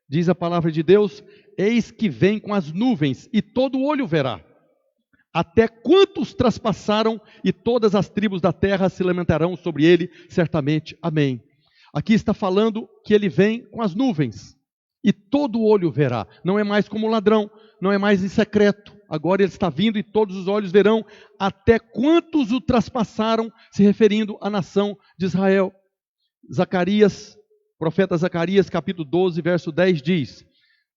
D: Diz a palavra de Deus, eis que vem com as nuvens, e todo olho verá. Até quantos traspassaram, e todas as tribos da terra se lamentarão sobre ele, certamente. Amém. Aqui está falando que ele vem com as nuvens, e todo olho verá. Não é mais como ladrão, não é mais em secreto. Agora ele está vindo e todos os olhos verão, até quantos o traspassaram, se referindo à nação de Israel. Zacarias, profeta Zacarias, capítulo 12, verso 10 diz,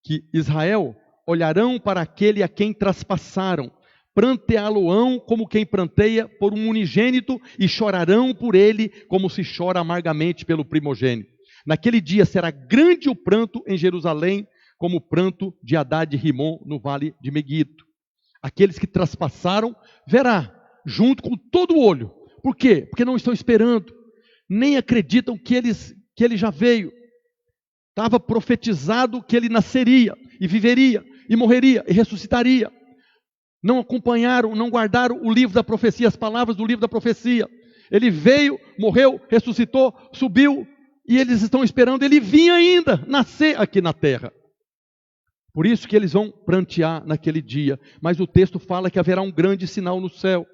D: que Israel olharão para aquele a quem traspassaram, pranteá-lo-ão como quem pranteia por um unigênito, e chorarão por ele como se chora amargamente pelo primogênito. Naquele dia será grande o pranto em Jerusalém, como o pranto de Hadad e Rimon no vale de Meguido. Aqueles que traspassaram, verá, junto com todo o olho. Por quê? Porque não estão esperando, nem acreditam que ele já veio. Estava profetizado que ele nasceria, e viveria, e morreria, e ressuscitaria. Não acompanharam, não guardaram o livro da profecia, as palavras do livro da profecia. Ele veio, morreu, ressuscitou, subiu, e eles estão esperando ele vir ainda, nascer aqui na terra. Por isso que eles vão prantear naquele dia. Mas o texto fala que haverá um grande sinal no céu.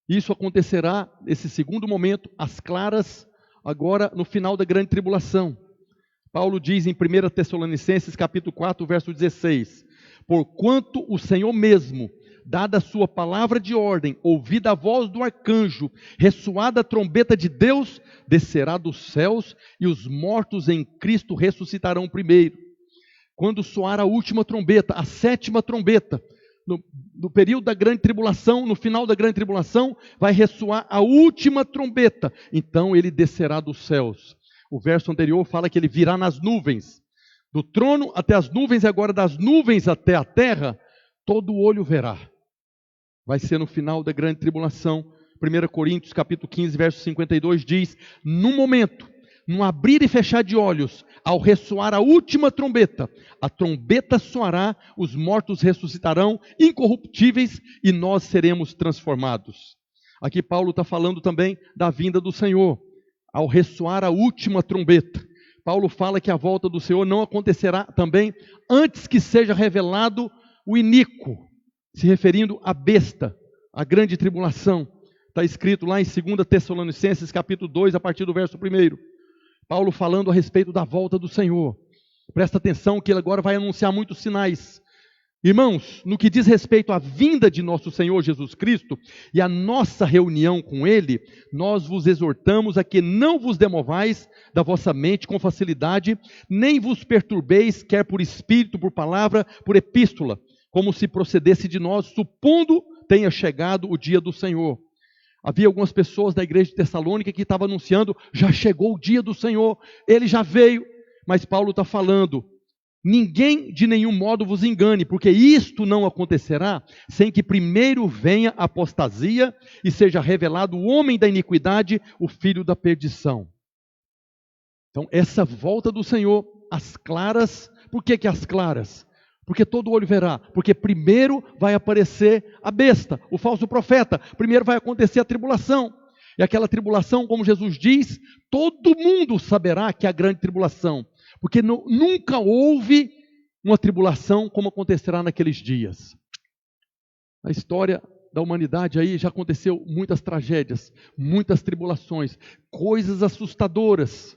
D: Isso acontecerá, nesse segundo momento, às claras, agora no final da grande tribulação. Paulo diz em 1 Tessalonicenses capítulo 4, verso 16, porquanto o Senhor mesmo, dada a sua palavra de ordem, ouvida a voz do arcanjo, ressoada a trombeta de Deus, descerá dos céus, e os mortos em Cristo ressuscitarão primeiro. quando soar a última trombeta, a 7ª trombeta, no período da grande tribulação, no final da grande tribulação, vai ressoar a última trombeta. Então ele descerá dos céus. O verso anterior fala que ele virá nas nuvens. Do trono até as nuvens e agora das nuvens até a terra, todo olho verá. Vai ser no final da grande tribulação. 1 Coríntios capítulo 15, verso 52 diz: num momento, num abrir e fechar de olhos, ao ressoar a última trombeta, a trombeta soará, os mortos ressuscitarão incorruptíveis e nós seremos transformados. Aqui Paulo está falando também da vinda do Senhor, ao ressoar a última trombeta. Paulo fala que a volta do Senhor não acontecerá também antes que seja revelado o iníquo, se referindo à besta, à grande tribulação. Está escrito lá em 2 Tessalonicenses capítulo 2, a partir do verso 1. Paulo falando a respeito da volta do Senhor. Presta atenção que ele agora vai anunciar muitos sinais. Irmãos, no que diz respeito à vinda de nosso Senhor Jesus Cristo e a nossa reunião com Ele, nós vos exortamos a que não vos demovais da vossa mente com facilidade, nem vos perturbeis, quer por espírito, por palavra, por epístola, como se procedesse de nós, supondo tenha chegado o dia do Senhor. Havia algumas pessoas da igreja de Tessalônica que estavam anunciando: já chegou o dia do Senhor, Ele já veio. Mas Paulo está falando: ninguém de nenhum modo vos engane, porque isto não acontecerá sem que primeiro venha a apostasia e seja revelado o homem da iniquidade, o filho da perdição. Então essa volta do Senhor, às claras. Por que às claras? Porque todo olho verá, porque primeiro vai aparecer a besta, o falso profeta, primeiro vai acontecer a tribulação, e aquela tribulação, como Jesus diz, todo mundo saberá que é a grande tribulação, porque nunca houve uma tribulação como acontecerá naqueles dias. Na história da humanidade aí já aconteceu muitas tragédias, muitas tribulações, coisas assustadoras,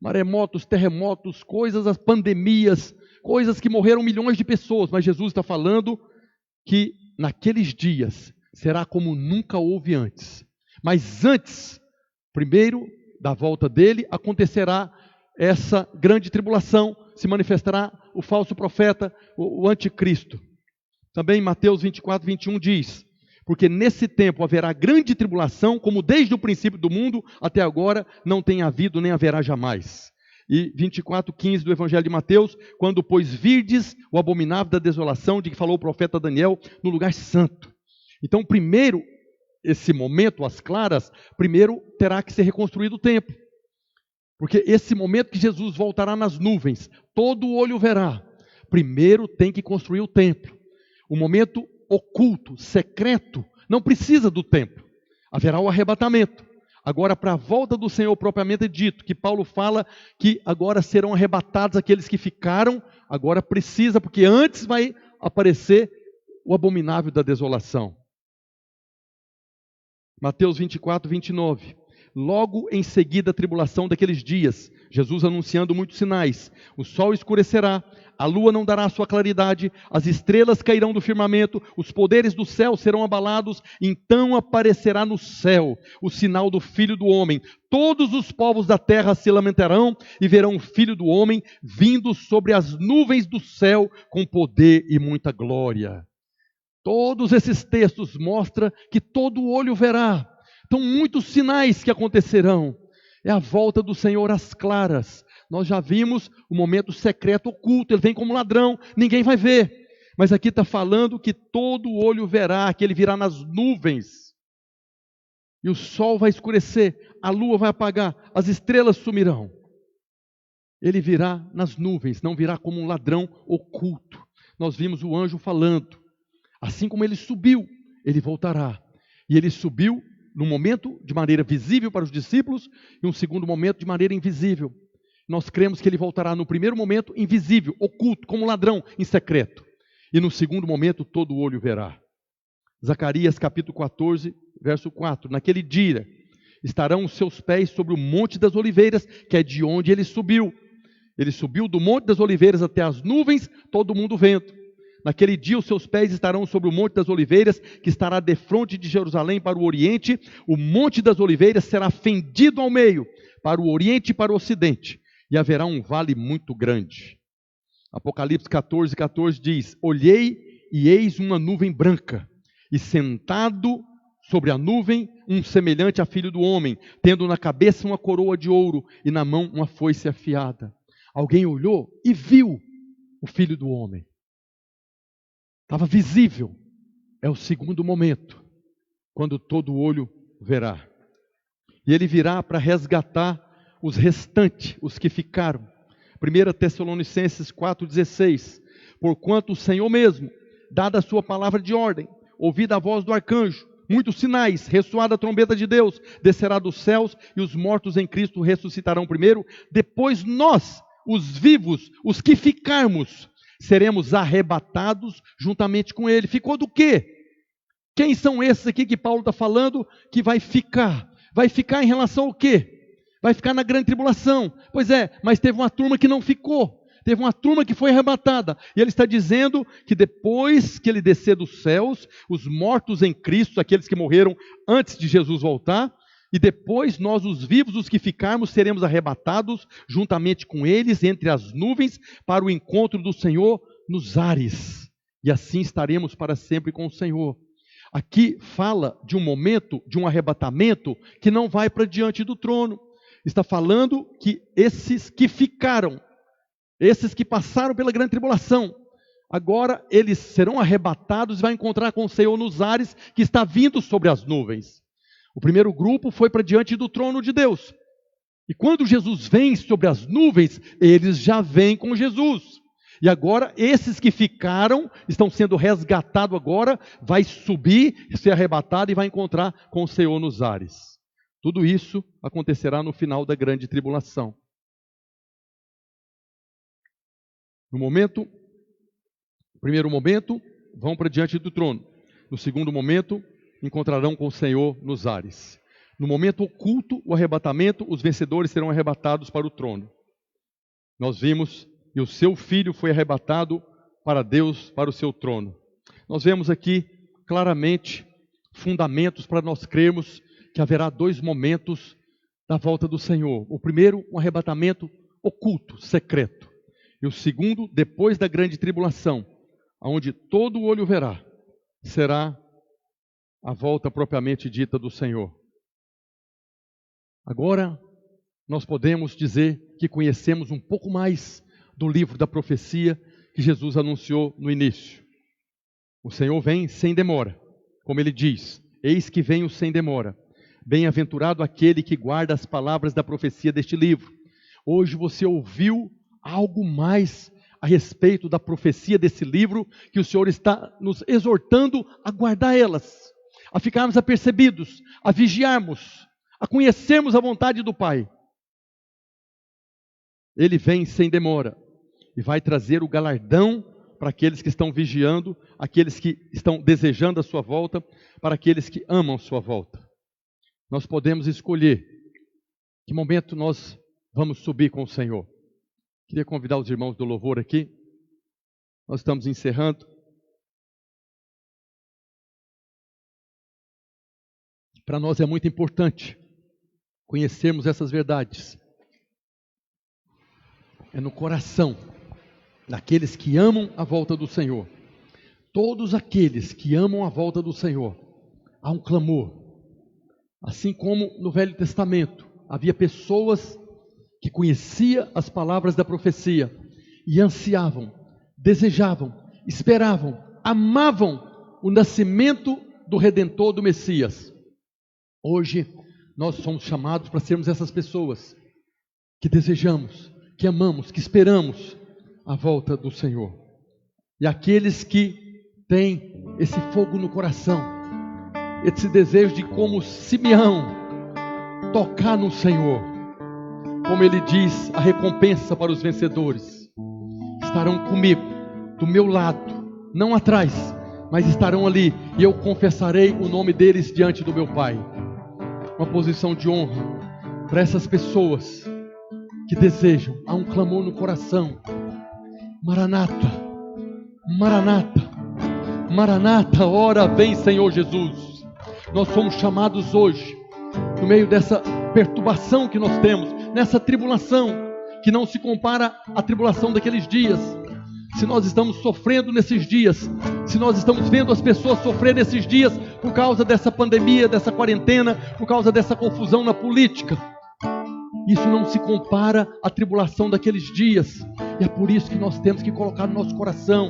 D: maremotos, terremotos, as pandemias, coisas que morreram milhões de pessoas, mas Jesus está falando que naqueles dias será como nunca houve antes. Mas antes, primeiro da volta dele, acontecerá essa grande tribulação, se manifestará o falso profeta, o anticristo. Também Mateus 24, 21 diz: porque nesse tempo haverá grande tribulação, como desde o princípio do mundo até agora não tem havido nem haverá jamais. E 24:15 do Evangelho de Mateus: quando, pois, virdes o abominável da desolação de que falou o profeta Daniel no lugar santo. Então, primeiro, esse momento, às claras, primeiro terá que ser reconstruído o templo. Porque esse momento que Jesus voltará nas nuvens, todo o olho verá. Primeiro tem que construir o templo. O momento oculto, secreto, não precisa do templo. Haverá o arrebatamento. Agora, para a volta do Senhor propriamente dito, que Paulo fala que agora serão arrebatados aqueles que ficaram, agora precisa, porque antes vai aparecer o abominável da desolação. Mateus 24, 29. Logo em seguida a tribulação daqueles dias, Jesus anunciando muitos sinais: o sol escurecerá, a lua não dará sua claridade, as estrelas cairão do firmamento, os poderes do céu serão abalados, então aparecerá no céu o sinal do Filho do Homem. Todos os povos da terra se lamentarão e verão o Filho do Homem vindo sobre as nuvens do céu com poder e muita glória. Todos esses textos mostram que todo olho verá. Então, muitos sinais que acontecerão. É a volta do Senhor às claras. Nós já vimos o momento secreto oculto. Ele vem como ladrão, ninguém vai ver. Mas aqui está falando que todo olho verá, que ele virá nas nuvens. E o sol vai escurecer, a lua vai apagar, as estrelas sumirão. Ele virá nas nuvens, não virá como um ladrão oculto. Nós vimos o anjo falando. Assim como ele subiu, ele voltará. E ele subiu num momento de maneira visível para os discípulos e um segundo momento de maneira invisível. Nós cremos que ele voltará no primeiro momento invisível, oculto, como ladrão, em secreto. E no segundo momento todo olho verá. Zacarias capítulo 14, verso 4. Naquele dia estarão os seus pés sobre o Monte das Oliveiras, que é de onde ele subiu. Ele subiu do Monte das Oliveiras até as nuvens, todo mundo vendo. Naquele dia os seus pés estarão sobre o Monte das Oliveiras, que estará defronte de Jerusalém para o oriente. O Monte das Oliveiras será fendido ao meio, para o oriente e para o ocidente, e haverá um vale muito grande. Apocalipse 14:14 diz: olhei e eis uma nuvem branca, e sentado sobre a nuvem um semelhante a filho do homem, tendo na cabeça uma coroa de ouro e na mão uma foice afiada. Alguém olhou e viu o filho do homem. Estava visível. É o segundo momento, quando todo olho verá. E ele virá para resgatar os restantes, os que ficaram. 1 Tessalonicenses 4,16. Porquanto o Senhor mesmo, dada a sua palavra de ordem, ouvida a voz do arcanjo, muitos sinais, ressoada a trombeta de Deus, descerá dos céus, e os mortos em Cristo ressuscitarão primeiro. Depois nós, os vivos, os que ficarmos, seremos arrebatados juntamente com ele. Ficou do quê? Quem são esses aqui que Paulo está falando que vai ficar? Vai ficar em relação ao quê? Vai ficar na grande tribulação. Pois é, mas teve uma turma que não ficou. Teve uma turma que foi arrebatada. E ele está dizendo que depois que ele descer dos céus, os mortos em Cristo, aqueles que morreram antes de Jesus voltar, e depois nós, os vivos, os que ficarmos, seremos arrebatados juntamente com eles entre as nuvens para o encontro do Senhor nos ares. E assim estaremos para sempre com o Senhor. Aqui fala de um momento, de um arrebatamento que não vai para diante do trono. Está falando que esses que ficaram, esses que passaram pela grande tribulação, agora eles serão arrebatados e vão encontrar com o Senhor nos ares, que está vindo sobre as nuvens. O primeiro grupo foi para diante do trono de Deus. E quando Jesus vem sobre as nuvens, eles já vêm com Jesus. E agora, esses que ficaram, estão sendo resgatados agora, vai subir, ser arrebatado e vai encontrar com o Senhor nos ares. Tudo isso acontecerá no final da grande tribulação. No primeiro momento, vão para diante do trono. No segundo momento, encontrarão com o Senhor nos ares. No momento oculto, o arrebatamento, os vencedores serão arrebatados para o trono. Nós vimos, e o seu filho foi arrebatado para Deus, para o seu trono. Nós vemos aqui claramente fundamentos para nós crermos que haverá dois momentos da volta do Senhor. O primeiro, um arrebatamento oculto, secreto. E o segundo, depois da grande tribulação, onde todo o olho verá, será a volta propriamente dita do Senhor. Agora, nós podemos dizer que conhecemos um pouco mais do livro da profecia que Jesus anunciou no início. O Senhor vem sem demora, como ele diz: eis que venho sem demora. Bem-aventurado aquele que guarda as palavras da profecia deste livro. Hoje você ouviu algo mais a respeito da profecia desse livro, que o Senhor está nos exortando a guardar elas, a ficarmos apercebidos, a vigiarmos, a conhecermos a vontade do Pai. Ele vem sem demora e vai trazer o galardão para aqueles que estão vigiando, aqueles que estão desejando a sua volta, para aqueles que amam a sua volta. Nós podemos escolher que momento nós vamos subir com o Senhor. Queria convidar os irmãos do louvor aqui. Nós estamos encerrando. Para nós é muito importante conhecermos essas verdades. É no coração daqueles que amam a volta do Senhor. Todos aqueles que amam a volta do Senhor, há um clamor. Assim como no Velho Testamento, havia pessoas que conheciam as palavras da profecia e ansiavam, desejavam, esperavam, amavam o nascimento do Redentor, do Messias. Hoje, nós somos chamados para sermos essas pessoas que desejamos, que amamos, que esperamos a volta do Senhor. E aqueles que têm esse fogo no coração, esse desejo de, como Simeão, tocar no Senhor. Como ele diz, a recompensa para os vencedores. Estarão comigo, do meu lado, não atrás, mas estarão ali, e eu confessarei o nome deles diante do meu Pai. Uma posição de honra para essas pessoas que desejam, há um clamor no coração. Maranata, Maranata, Maranata, ora vem Senhor Jesus. Nós somos chamados hoje, no meio dessa perturbação que nós temos, nessa tribulação, que não se compara à tribulação daqueles dias, se nós estamos sofrendo nesses dias, se nós estamos vendo as pessoas sofrer nesses dias por causa dessa pandemia, dessa quarentena, por causa dessa confusão na política, isso não se compara à tribulação daqueles dias. E é por isso que nós temos que colocar no nosso coração: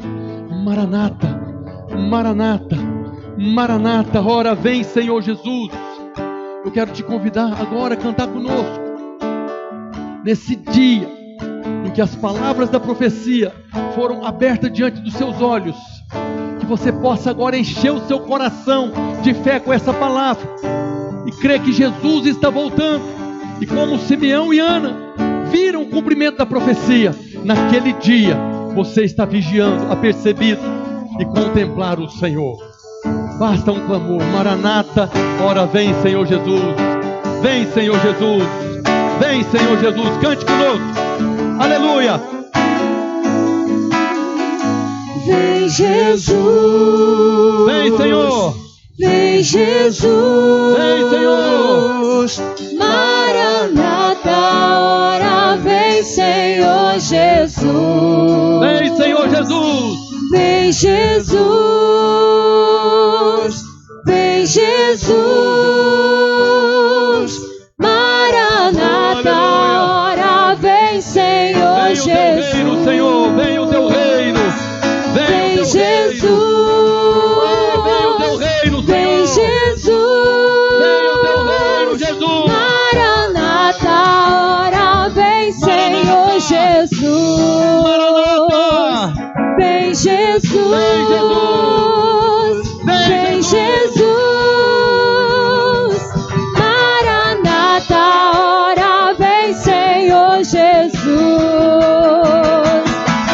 D: Maranata, Maranata, Maranata, ora vem, Senhor Jesus. Eu quero te convidar agora a cantar conosco, nesse dia em que as palavras da profecia foram abertas diante dos seus olhos, que você possa agora encher o seu coração de fé com essa palavra e crer que Jesus está voltando. E como Simeão e Ana viram o cumprimento da profecia, naquele dia você está vigiando, apercebido e contemplar o Senhor. Basta um clamor: Maranata, ora vem, Senhor Jesus. Vem, Senhor Jesus. Vem, Senhor Jesus. Cante conosco. Aleluia.
B: Vem, Jesus.
D: Vem, Senhor.
B: Vem, Jesus.
D: Vem, Senhor.
B: Maranata, ora vem, Senhor Jesus.
D: Vem, Senhor Jesus.
B: Vem, Jesus. Vem, Jesus. Maranata, ora vem, Senhor Jesus.
D: Vem o teu reino, Senhor. Vem o teu reino. Vem o teu
B: Jesus.
D: reino. Vem o teu reino,
B: Vem,
D: Senhor.
B: Jesus.
D: Vem o teu reino, Jesus.
B: Maranata, ora vem, Senhor Jesus.
D: Maranata.
B: Vem, Jesus.
D: Vem, Jesus.
B: Vem, Jesus. Maranata, ora vem, Senhor Jesus.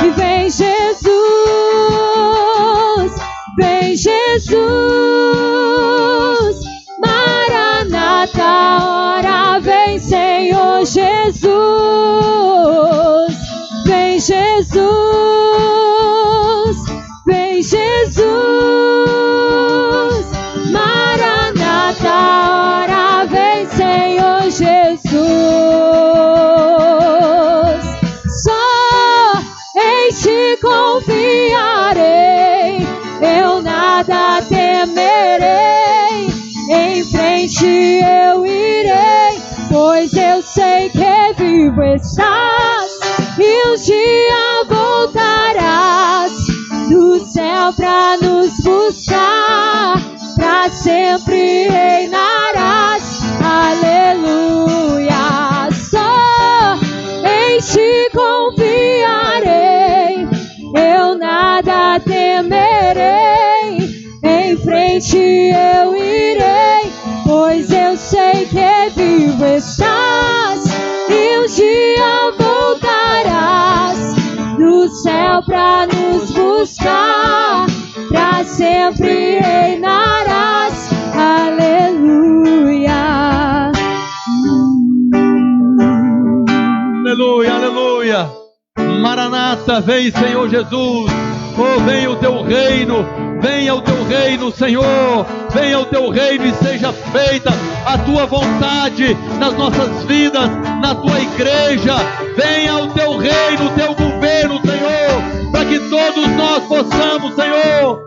B: E vem, Jesus. Vem, Jesus. Maranata, ora vem, Senhor Jesus. Vem, Jesus. Vem, Jesus. Maranata, ora vem, Senhor Jesus. Só em ti confiarei, eu nada temerei. Em frente eu irei, pois eu sei que vivo estás e um dia voltarás do céu pra nos buscar, pra sempre reinarás. Aleluia. Só em ti confiarei, eu nada temerei. Em frente eu irei, pois eu sei que vivo estás e um dia voltarás do céu pra nos buscar, pra sempre reinarás. Aleluia.
D: Aleluia, aleluia. Maranata, vem, Senhor Jesus. Oh, venha o teu reino. Venha o teu reino, Senhor. Venha o teu reino e seja feita a tua vontade nas nossas vidas, na tua igreja. Venha o teu reino, o teu governo, Senhor, para que todos nós possamos, Senhor,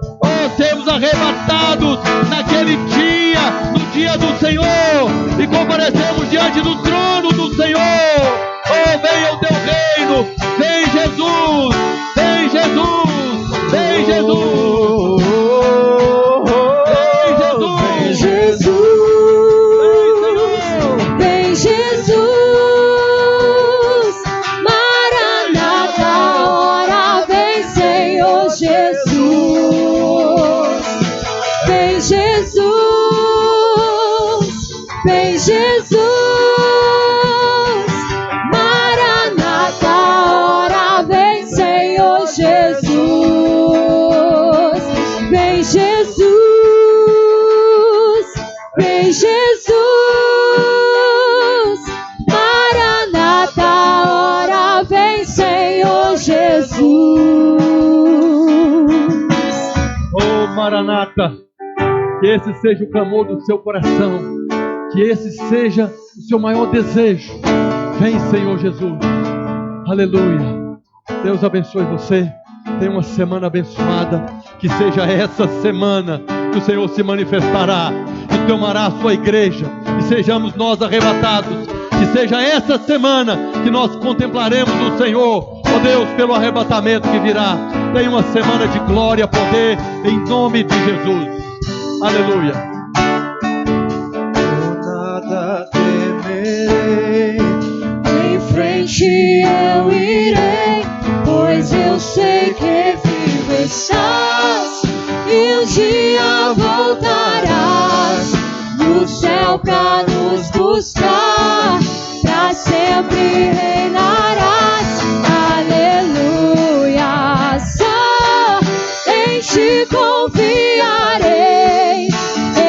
D: sermos arrebatados naquele dia, no dia do Senhor, e comparecermos diante do trono do Senhor. Oh, venha o teu reino. Vem, Jesus. Vem, Jesus. Vem, Jesus.
B: Vem, Jesus. Vem, Jesus. Maranata, ora vem, Senhor Jesus. Vem, Jesus. Vem, Jesus. Maranata, ora vem, Senhor Jesus. Vem, Jesus. Vem, Jesus. Maranata, ora vem, Senhor Jesus.
D: Oh, Maranata, que esse seja o clamor do seu coração, que esse seja o seu maior desejo. Vem, Senhor Jesus. Aleluia. Deus abençoe você. Tenha uma semana abençoada. Que seja essa semana que o Senhor se manifestará e tomará a sua igreja, e sejamos nós arrebatados. Que seja essa semana que nós contemplaremos o Senhor, ó Deus, pelo arrebatamento que virá. Tenha uma semana de glória, poder, em nome de Jesus. Aleluia.
C: Eu nada temerei,
B: Em frente eu irei, pois eu sei que vivo estás, e um dia voltarás no céu pra nos buscar, pra sempre reinarás. Aleluia. Só em ti confiarei,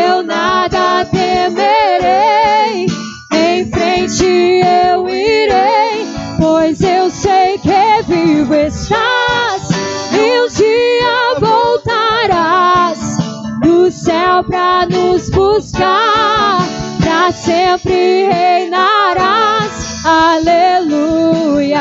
B: eu nada temerei. Em frente eu irei, pois eu sei que vivo estás, e um dia voltarás do céu pra nos buscar, pra sempre reinarás. Aleluia.